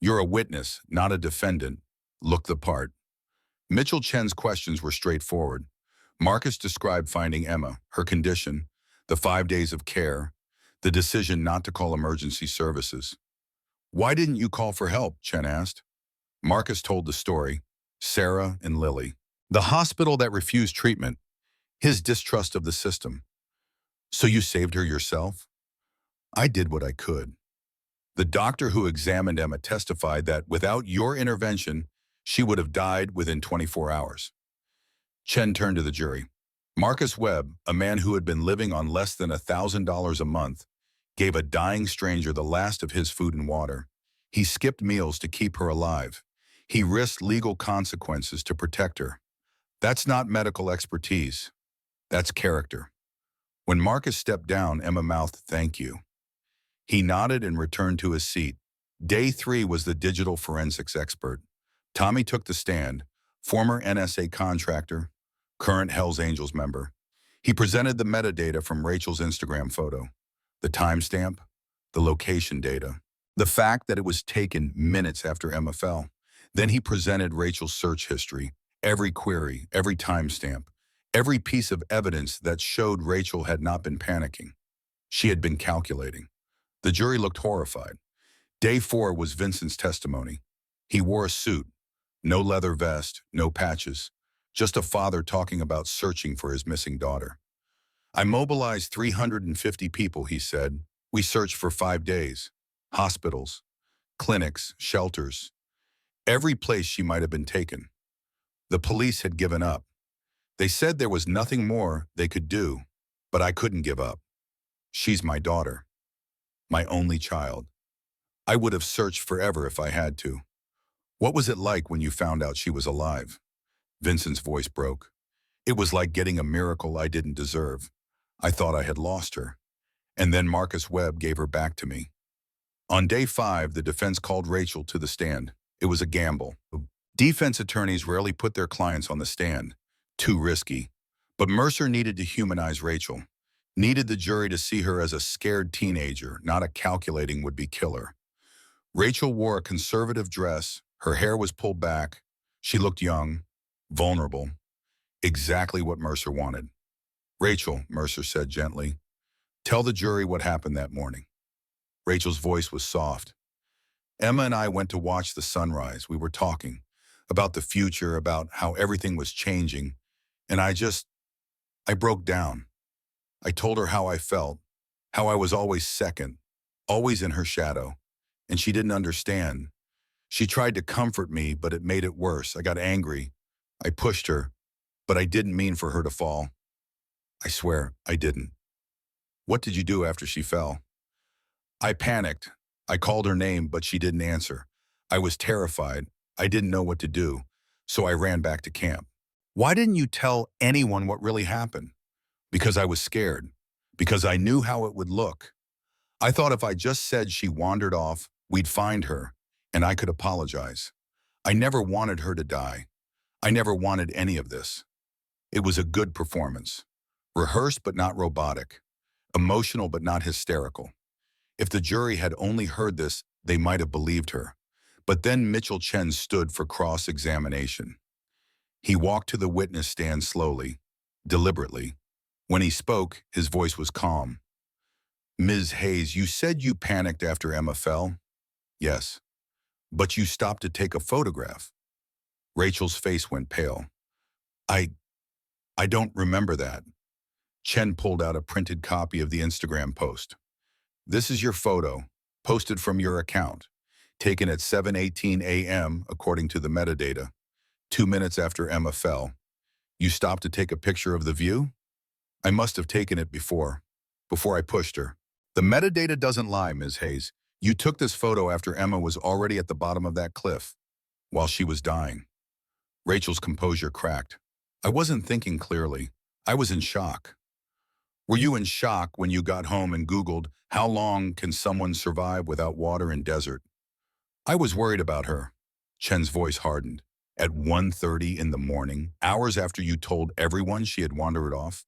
"You're a witness, not a defendant. Look the part." Mitchell Chen's questions were straightforward. Marcus described finding Emma, her condition, the 5 days of care, the decision not to call emergency services. "Why didn't you call for help?" Chen asked. Marcus told the story, Sarah and Lily. The hospital that refused treatment, his distrust of the system. "So you saved her yourself?" "I did what I could." The doctor who examined Emma testified that without your intervention, she would have died within 24 hours. Chen turned to the jury. Marcus Webb, a man who had been living on less than $1,000 a month, gave a dying stranger the last of his food and water. He skipped meals to keep her alive. He risked legal consequences to protect her. That's not medical expertise. That's character. When Marcus stepped down, Emma mouthed, "Thank you." He nodded and returned to his seat. Day 3 was the digital forensics expert. Tommy took the stand, former NSA contractor, current Hells Angels member. He presented the metadata from Rachel's Instagram photo, the timestamp, the location data, the fact that it was taken minutes after Emma fell. Then he presented Rachel's search history, every query, every timestamp, every piece of evidence that showed Rachel had not been panicking. She had been calculating. The jury looked horrified. Day 4 was Vincent's testimony. He wore a suit, no leather vest, no patches, just a father talking about searching for his missing daughter. "I mobilized 350 people," he said. "We searched for 5 days. Hospitals, clinics, shelters, every place she might have been taken. The police had given up. They said there was nothing more they could do, but I couldn't give up. She's my daughter. My only child. I would have searched forever if I had to." "What was it like when you found out she was alive?" Vincent's voice broke. "It was like getting a miracle I didn't deserve. I thought I had lost her. And then Marcus Webb gave her back to me." On day 5, the defense called Rachel to the stand. It was a gamble. Defense attorneys rarely put their clients on the stand. Too risky. But Mercer needed to humanize Rachel. Needed the jury to see her as a scared teenager, not a calculating would-be killer. Rachel wore a conservative dress. Her hair was pulled back. She looked young, vulnerable. Exactly what Mercer wanted. "Rachel," Mercer said gently, "tell the jury what happened that morning." Rachel's voice was soft. "Emma and I went to watch the sunrise. We were talking about the future, about how everything was changing. And I broke down. I told her how I felt, how I was always second, always in her shadow. And she didn't understand. She tried to comfort me, but it made it worse. I got angry. I pushed her, but I didn't mean for her to fall. I swear, I didn't." "What did you do after she fell?" "I panicked. I called her name, but she didn't answer. I was terrified. I didn't know what to do, so I ran back to camp." "Why didn't you tell anyone what really happened?" "Because I was scared. Because I knew how it would look. I thought if I just said she wandered off, we'd find her, and I could apologize. I never wanted her to die. I never wanted any of this. It was a good performance. Rehearsed but not robotic. Emotional but not hysterical. If the jury had only heard this, they might have believed her." But then Mitchell Chen stood for cross-examination. He walked to the witness stand slowly, deliberately. When he spoke, his voice was calm. "Ms. Hayes, you said you panicked after Emma fell?" "Yes." "But you stopped to take a photograph." Rachel's face went pale. I don't remember that." Chen pulled out a printed copy of the Instagram post. "This is your photo, posted from your account, taken at 7:18 a.m. according to the metadata, 2 minutes after Emma fell. You stopped to take a picture of the view?" "I must have taken it before I pushed her." "The metadata doesn't lie, Ms. Hayes. You took this photo after Emma was already at the bottom of that cliff, while she was dying." Rachel's composure cracked. "I wasn't thinking clearly. I was in shock." "Were you in shock when you got home and Googled, how long can someone survive without water in desert?" "I was worried about her." Chen's voice hardened. At 1:30 in the morning, hours after you told everyone she had wandered off?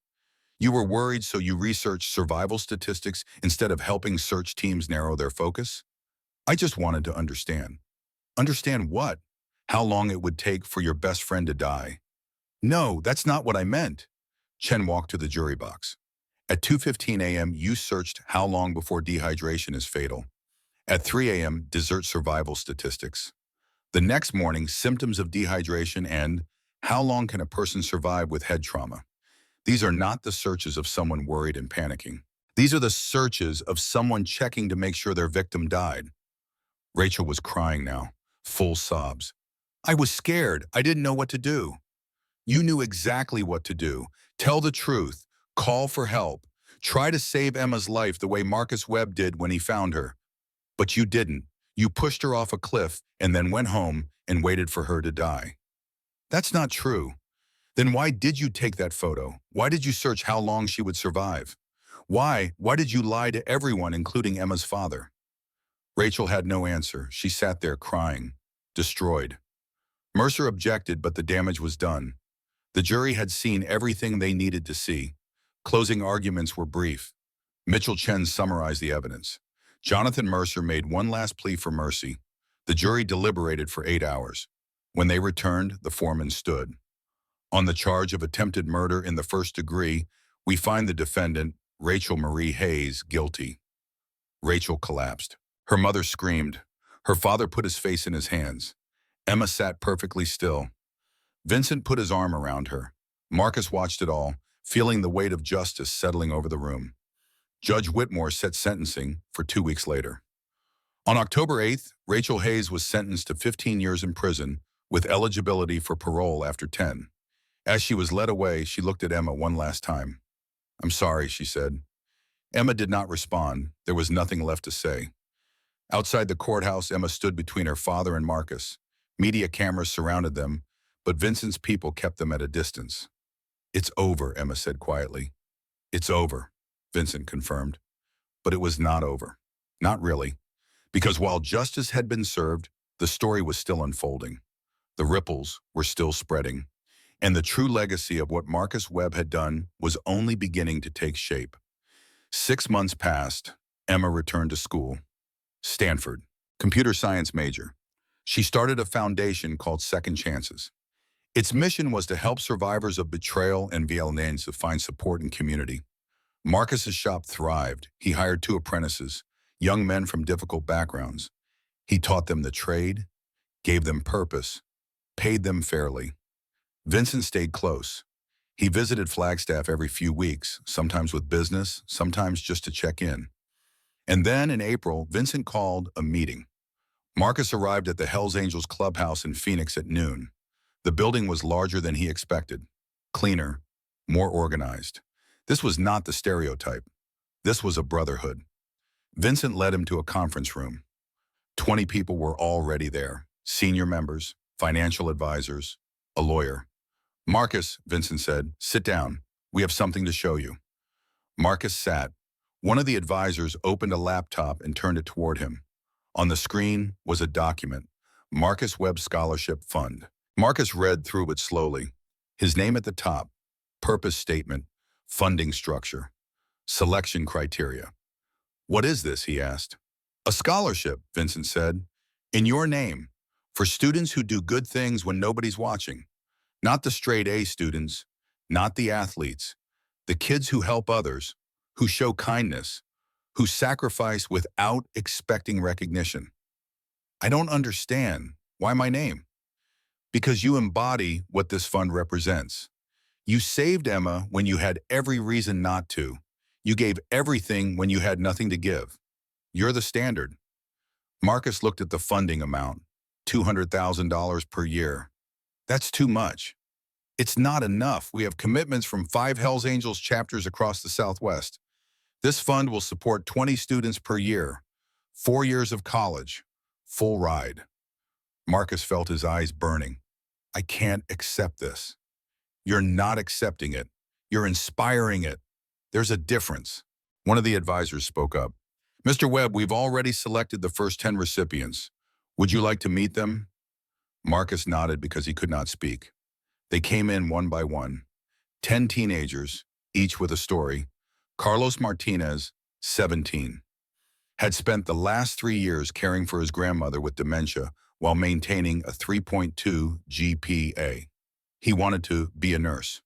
You were worried, so you researched survival statistics instead of helping search teams narrow their focus? I just wanted to understand. Understand what? How long it would take for your best friend to die? No, that's not what I meant. Chen walked to the jury box. At 2:15 a.m., you searched how long before dehydration is fatal. At 3 a.m., dessert survival statistics. The next morning, symptoms of dehydration and how long can a person survive with head trauma. These are not the searches of someone worried and panicking. These are the searches of someone checking to make sure their victim died. Rachel was crying now, full sobs. I was scared. I didn't know what to do. You knew exactly what to do. Tell the truth. Call for help. Try to save Emma's life the way Marcus Webb did when he found her. But you didn't. You pushed her off a cliff and then went home and waited for her to die. That's not true. Then why did you take that photo? Why did you search how long she would survive? Why did you lie to everyone, including Emma's father? Rachel had no answer. She sat there crying, destroyed. Mercer objected, but the damage was done. The jury had seen everything they needed to see. Closing arguments were brief. Mitchell Chen summarized the evidence. Jonathan Mercer made one last plea for mercy. The jury deliberated for 8 hours. When they returned, the foreman stood. On the charge of attempted murder in the first degree, we find the defendant, Rachel Marie Hayes, guilty. Rachel collapsed. Her mother screamed. Her father put his face in his hands. Emma sat perfectly still. Vincent put his arm around her. Marcus watched it all, feeling the weight of justice settling over the room. Judge Whitmore set sentencing for 2 weeks later. On October 8th, Rachel Hayes was sentenced to 15 years in prison with eligibility for parole after 10. As she was led away, she looked at Emma one last time. I'm sorry, she said. Emma did not respond. There was nothing left to say. Outside the courthouse, Emma stood between her father and Marcus. Media cameras surrounded them, but Vincent's people kept them at a distance. It's over, Emma said quietly. It's over, Vincent confirmed. But it was not over. Not really. Because while justice had been served, the story was still unfolding. The ripples were still spreading. And the true legacy of what Marcus Webb had done was only beginning to take shape. 6 months passed. Emma returned to school. Stanford, computer science major. She started a foundation called Second Chances. Its mission was to help survivors of betrayal and violence to find support and community. Marcus's shop thrived. He hired 2 apprentices, young men from difficult backgrounds. He taught them the trade, gave them purpose, paid them fairly. Vincent stayed close. He visited Flagstaff every few weeks, sometimes with business, sometimes just to check in. And then in April, Vincent called a meeting. Marcus arrived at the Hells Angels clubhouse in Phoenix at noon. The building was larger than he expected, cleaner, more organized. This was not the stereotype. This was a brotherhood. Vincent led him to a conference room. 20 people were already there, senior members, financial advisors, a lawyer. Marcus, Vincent said, sit down. We have something to show you. Marcus sat. One of the advisors opened a laptop and turned it toward him. On the screen was a document, Marcus Webb Scholarship Fund. Marcus read through it slowly. His name at the top, purpose statement, funding structure, selection criteria. What is this, he asked. A scholarship, Vincent said, in your name, for students who do good things when nobody's watching. Not the straight A students, not the athletes, the kids who help others, who show kindness, who sacrifice without expecting recognition. I don't understand. Why my name? Because you embody what this fund represents. You saved Emma when you had every reason not to. You gave everything when you had nothing to give. You're the standard. Marcus looked at the funding amount, $200,000 per year. That's too much. It's not enough. We have commitments from 5 Hells Angels chapters across the Southwest. This fund will support 20 students per year, 4 years of college, full ride. Marcus felt his eyes burning. I can't accept this. You're not accepting it. You're inspiring it. There's a difference. One of the advisors spoke up. Mr. Webb, we've already selected the first 10 recipients. Would you like to meet them? Marcus nodded because he could not speak. They came in one by one. 10 teenagers, each with a story. Carlos Martinez, 17, had spent the last 3 years caring for his grandmother with dementia while maintaining a 3.2 GPA. He wanted to be a nurse.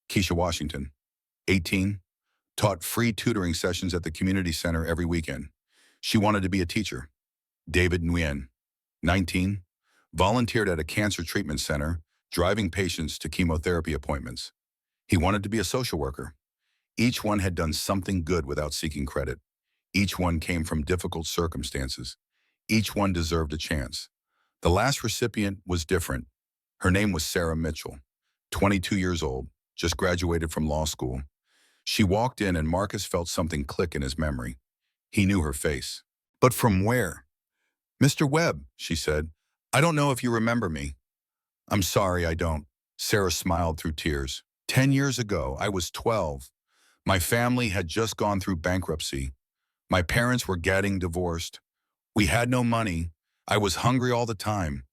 Keisha Washington, 18, taught free tutoring sessions at the community center every weekend. She wanted to be a teacher. David Nguyen, 19, volunteered at a cancer treatment center, driving patients to chemotherapy appointments. He wanted to be a social worker. Each one had done something good without seeking credit. Each one came from difficult circumstances. Each one deserved a chance. The last recipient was different. Her name was Sarah Mitchell, 22 years old, just graduated from law school. She walked in and Marcus felt something click in his memory. He knew her face. But from where? "Mr. Webb," she said, "I don't know if you remember me." "I'm sorry, I don't." Sarah smiled through tears. 10 years ago, I was 12. My family had just gone through bankruptcy. My parents were getting divorced. We had no money. I was hungry all the time.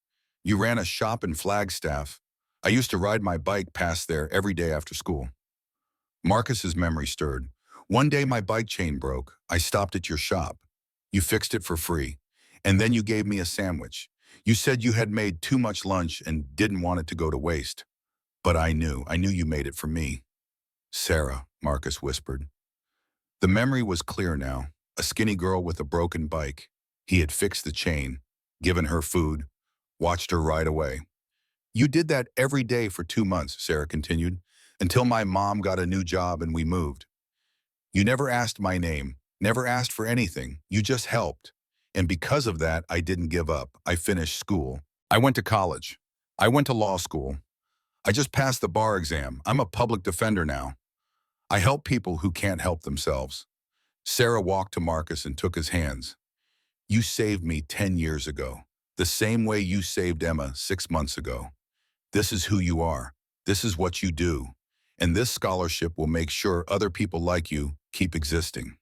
You ran a shop in Flagstaff. I used to ride my bike past there every day after school. Marcus's memory stirred. "One day my bike chain broke. I stopped at your shop. You fixed it for free. And then you gave me a sandwich. You said you had made too much lunch and didn't want it to go to waste. But I knew you made it for me." "Sarah," Marcus whispered. The memory was clear now. A skinny girl with a broken bike. He had fixed the chain, given her food, watched her ride away. "You did that every day for 2 months," Sarah continued, "until my mom got a new job and we moved. You never asked my name, never asked for anything. You just helped. And because of that, I didn't give up. I finished school. I went to college. I went to law school. I just passed the bar exam. I'm a public defender now. I help people who can't help themselves." Sarah walked to Marcus and took his hands. "You saved me 10 years ago, the same way you saved Emma 6 months ago. This is who you are. This is what you do. And this scholarship will make sure other people like you keep existing."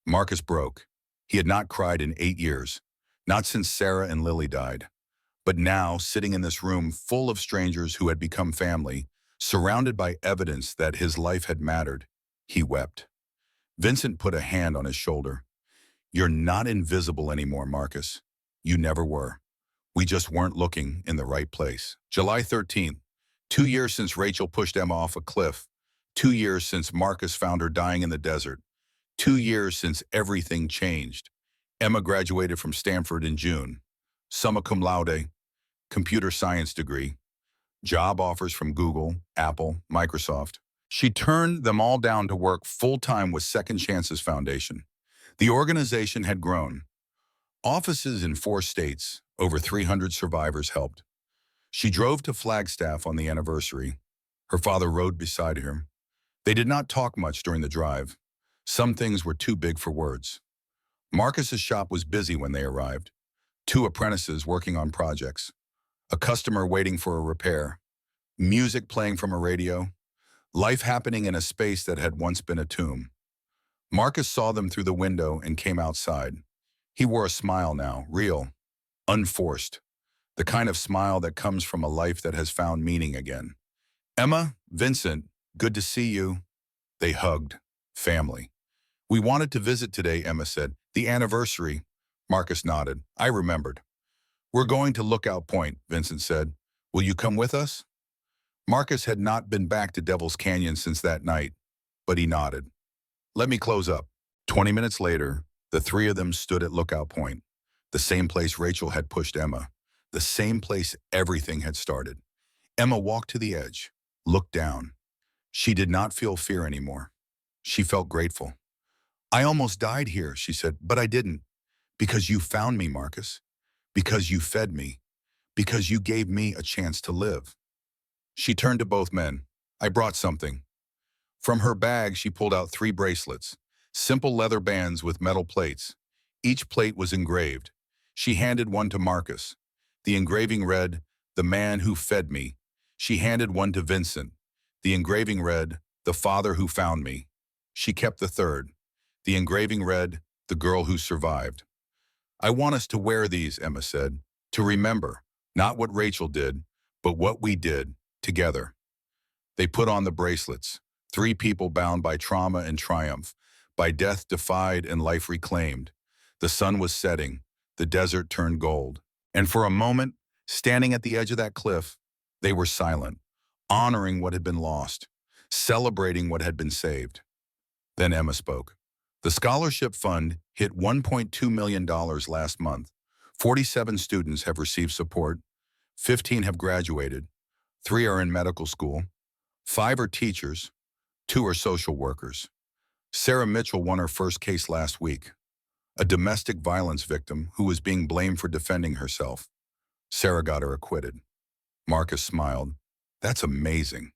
Marcus broke. He had not cried in 8 years, not since Sarah and Lily died. But now, sitting in this room full of strangers who had become family, surrounded by evidence that his life had mattered, he wept. Vincent put a hand on his shoulder. "You're not invisible anymore, Marcus. You never were. We just weren't looking in the right place." July 13th, 2 years since Rachel pushed Emma off a cliff. 2 years since Marcus found her dying in the desert. 2 years since everything changed. Emma graduated from Stanford in June. Summa cum laude, computer science degree, job offers from Google, Apple, Microsoft. She turned them all down to work full-time with Second Chances Foundation. The organization had grown. Offices in 4 states, over 300 survivors helped. She drove to Flagstaff on the anniversary. Her father rode beside her. They did not talk much during the drive. Some things were too big for words. Marcus's shop was busy when they arrived. 2 apprentices working on projects. A customer waiting for a repair. Music playing from a radio. Life happening in a space that had once been a tomb. Marcus saw them through the window and came outside. He wore a smile now, real, unforced. The kind of smile that comes from a life that has found meaning again. "Emma, Vincent, good to see you." They hugged. Family. "We wanted to visit today," Emma said. "The anniversary." Marcus nodded. "I remembered." "We're going to Lookout Point," Vincent said. "Will you come with us?" Marcus had not been back to Devil's Canyon since that night, but he nodded. "Let me close up." 20 minutes later, the 3 of them stood at Lookout Point, the same place Rachel had pushed Emma, the same place everything had started. Emma walked to the edge, looked down. She did not feel fear anymore. She felt grateful. "I almost died here," she said, "but I didn't. Because you found me, Marcus. Because you fed me. Because you gave me a chance to live." She turned to both men. "I brought something." From her bag, she pulled out 3 bracelets, simple leather bands with metal plates. Each plate was engraved. She handed one to Marcus. The engraving read, "The man who fed me." She handed one to Vincent. The engraving read, "The father who found me." She kept the third. The engraving read, "The girl who survived." "I want us to wear these," Emma said, "to remember. Not what Rachel did, but what we did together. They put on the bracelets. 3 people bound by trauma and triumph, by death defied and life reclaimed. The sun was setting. The desert turned gold. And for a moment, standing at the edge of that cliff, they were silent, honoring what had been lost, celebrating what had been saved. Then Emma spoke. The scholarship fund hit $1.2 million last month. 47 students have received support. 15 have graduated. 3 are in medical school. 5 are teachers. 2 are social workers. Sarah Mitchell won her first case last week. A domestic violence victim who was being blamed for defending herself. Sarah got her acquitted. Marcus smiled. That's amazing.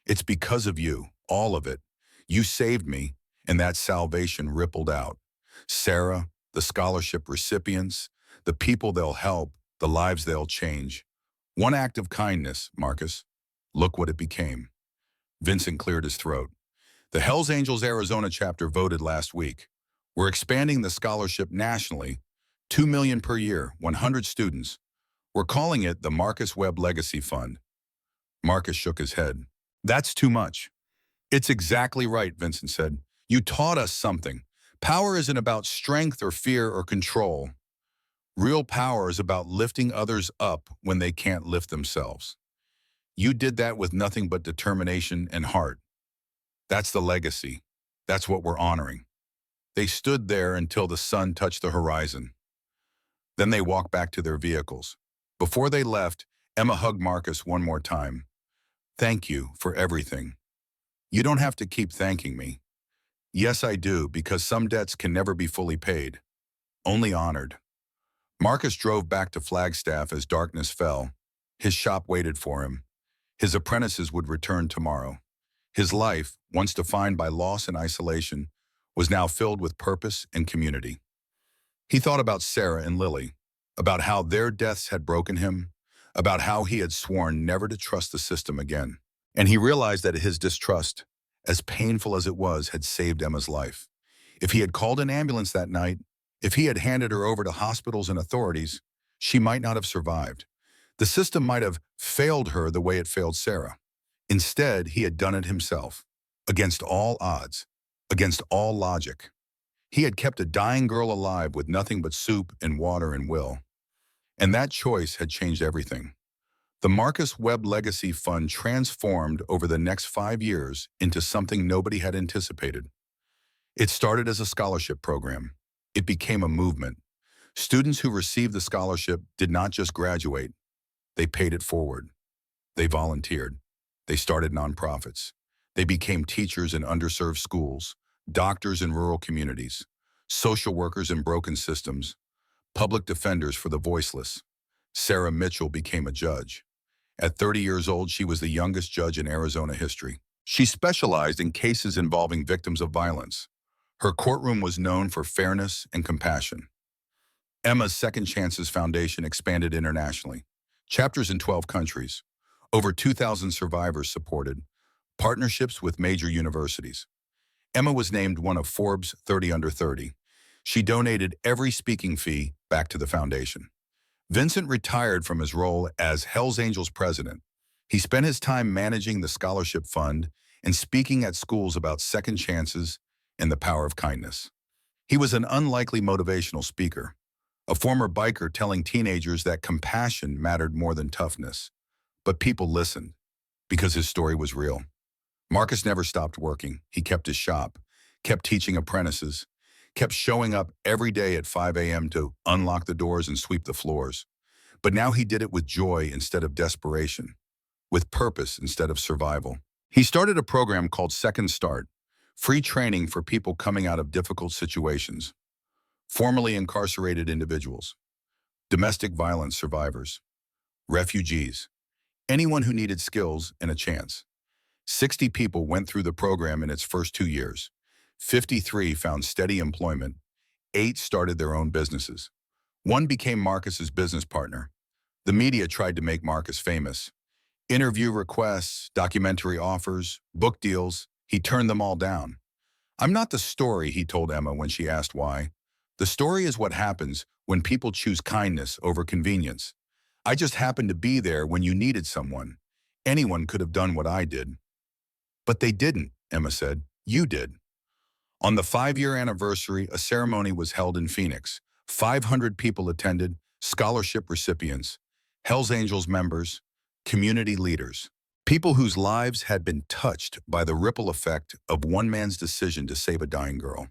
It's because of you, all of it. You saved me, and that salvation rippled out. Sarah, the scholarship recipients, the people they'll help, the lives they'll change. One act of kindness, Marcus. Look what it became. Vincent cleared his throat. The Hells Angels Arizona chapter voted last week. We're expanding the scholarship nationally, $2 million per year, 100 students. We're calling it the Marcus Webb Legacy Fund. Marcus shook his head. That's too much. It's exactly right, Vincent said. You taught us something. Power isn't about strength or fear or control. Real power is about lifting others up when they can't lift themselves. You did that with nothing but determination and heart. That's the legacy. That's what we're honoring. They stood there until the sun touched the horizon. Then they walked back to their vehicles. Before they left, Emma hugged Marcus one more time. Thank you for everything. You don't have to keep thanking me. Yes, I do, because some debts can never be fully paid. Only honored. Marcus drove back to Flagstaff as darkness fell. His shop waited for him. His apprentices would return tomorrow. His life, once defined by loss and isolation, was now filled with purpose and community. He thought about Sarah and Lily, about how their deaths had broken him, about how he had sworn never to trust the system again. And he realized that his distrust, as painful as it was, had saved Emma's life. If he had called an ambulance that night, if he had handed her over to hospitals and authorities, she might not have survived. The system might have failed her the way it failed Sarah. Instead, he had done it himself, against all odds, against all logic. He had kept a dying girl alive with nothing but soup and water and will. And that choice had changed everything. The Marcus Webb Legacy Fund transformed over the next 5 years into something nobody had anticipated. It started as a scholarship program. It became a movement. Students who received the scholarship did not just graduate. They paid it forward. They volunteered. They started nonprofits. They became teachers in underserved schools, doctors in rural communities, social workers in broken systems, public defenders for the voiceless. Sarah Mitchell became a judge. At 30 years old, she was the youngest judge in Arizona history. She specialized in cases involving victims of violence. Her courtroom was known for fairness and compassion. Emma's Second Chances Foundation expanded internationally. Chapters in 12 countries. Over 2,000 survivors supported. Partnerships with major universities. Emma was named one of Forbes 30 Under 30. She donated every speaking fee back to the foundation. Vincent retired from his role as Hells Angels president. He spent his time managing the scholarship fund and speaking at schools about second chances and the power of kindness. He was an unlikely motivational speaker, a former biker telling teenagers that compassion mattered more than toughness. But people listened because his story was real. Marcus never stopped working. He kept his shop, kept teaching apprentices, kept showing up every day at 5 a.m. to unlock the doors and sweep the floors. But now he did it with joy instead of desperation, with purpose instead of survival. He started a program called Second Start, free training for people coming out of difficult situations, formerly incarcerated individuals, domestic violence survivors, refugees, anyone who needed skills and a chance. 60 people went through the program in its first 2 years. 53 found steady employment. 8 started their own businesses. 1 became Marcus's business partner. The media tried to make Marcus famous. Interview requests, documentary offers, book deals. He turned them all down. I'm not the story, he told Emma when she asked why. The story is what happens when people choose kindness over convenience. I just happened to be there when you needed someone. Anyone could have done what I did. But they didn't, Emma said. You did. On the 5-year anniversary, a ceremony was held in Phoenix. 500 people attended, scholarship recipients, Hells Angels members, community leaders, people whose lives had been touched by the ripple effect of one man's decision to save a dying girl.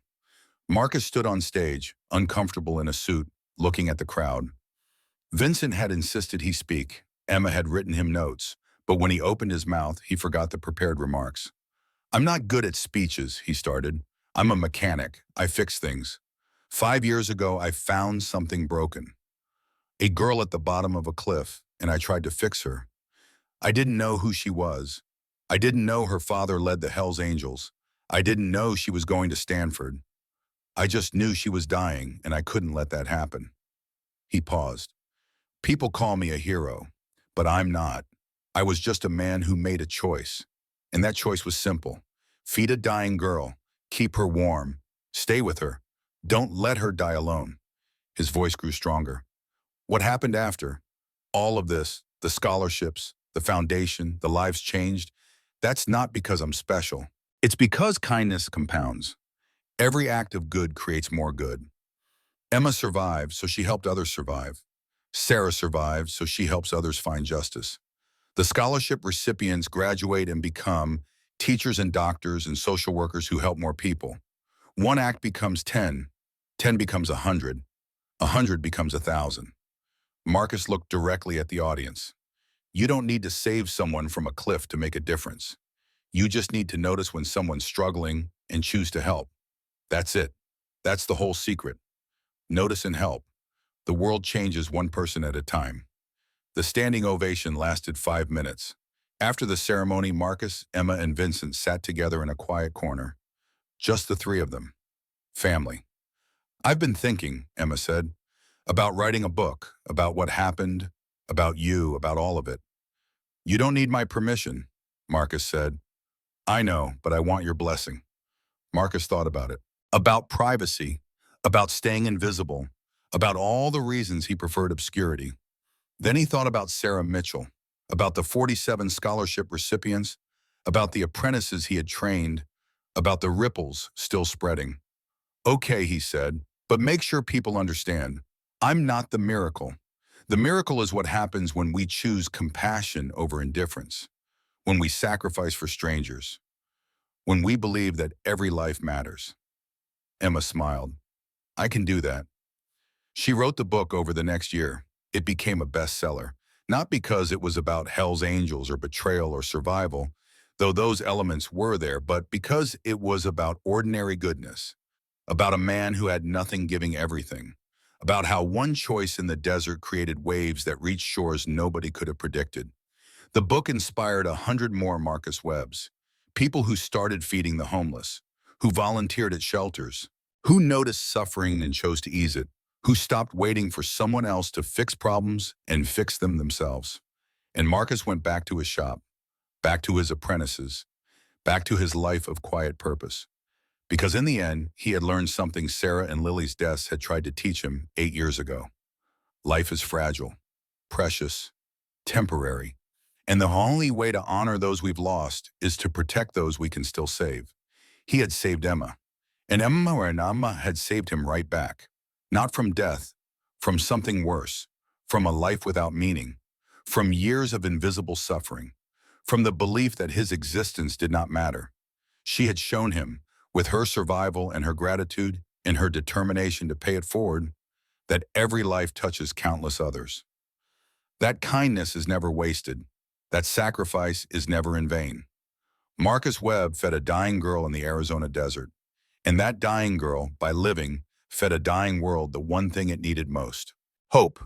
Marcus stood on stage, uncomfortable in a suit, looking at the crowd. Vincent had insisted he speak. Emma had written him notes, but when he opened his mouth, he forgot the prepared remarks. I'm not good at speeches, he started. I'm a mechanic. I fix things. 5 years ago, I found something broken. A girl at the bottom of a cliff, and I tried to fix her. I didn't know who she was. I didn't know her father led the Hells Angels. I didn't know she was going to Stanford. I just knew she was dying, and I couldn't let that happen. He paused. People call me a hero, but I'm not. I was just a man who made a choice. And that choice was simple. Feed a dying girl. Keep her warm. Stay with her. Don't let her die alone. His voice grew stronger. What happened after? All of this, the scholarships, the foundation, the lives changed. That's not because I'm special. It's because kindness compounds. Every act of good creates more good. Emma survived, so she helped others survive. Sarah survived, so she helps others find justice. The scholarship recipients graduate and become teachers and doctors and social workers who help more people. One act becomes 10, 10 becomes 100, 100 becomes 1,000. Marcus looked directly at the audience. You don't need to save someone from a cliff to make a difference. You just need to notice when someone's struggling and choose to help. That's it. That's the whole secret. Notice and help. The world changes one person at a time. The standing ovation lasted 5 minutes. After the ceremony, Marcus, Emma, and Vincent sat together in a quiet corner. Just the three of them. Family. I've been thinking, Emma said, about writing a book, about what happened, about you, about all of it. You don't need my permission, Marcus said. I know, but I want your blessing. Marcus thought about it. About privacy, about staying invisible, about all the reasons he preferred obscurity. Then he thought about Sarah Mitchell, about the 47 scholarship recipients, about the apprentices he had trained, about the ripples still spreading. Okay, he said, but make sure people understand. I'm not the miracle. The miracle is what happens when we choose compassion over indifference, when we sacrifice for strangers, when we believe that every life matters. Emma smiled. I can do that. She wrote the book over the next year. It became a bestseller, not because it was about Hell's Angels or betrayal or survival, though those elements were there, but because it was about ordinary goodness, about a man who had nothing giving everything, about how one choice in the desert created waves that reached shores nobody could have predicted. The book inspired 100 more Marcus Webbs, people who started feeding the homeless, who volunteered at shelters, who noticed suffering and chose to ease it, who stopped waiting for someone else to fix problems and fix them themselves. And Marcus went back to his shop, back to his apprentices, back to his life of quiet purpose. Because in the end, he had learned something Sarah and Lily's deaths had tried to teach him 8 years ago. Life is fragile, precious, temporary, and the only way to honor those we've lost is to protect those we can still save. He had saved Emma, and Emma had saved him right back. Not from death, from something worse, from a life without meaning, from years of invisible suffering, from the belief that his existence did not matter. She had shown him, with her survival and her gratitude and her determination to pay it forward, that every life touches countless others. That kindness is never wasted. That sacrifice is never in vain. Marcus Webb fed a dying girl in the Arizona desert, and that dying girl, by living, fed a dying world the one thing it needed most: hope.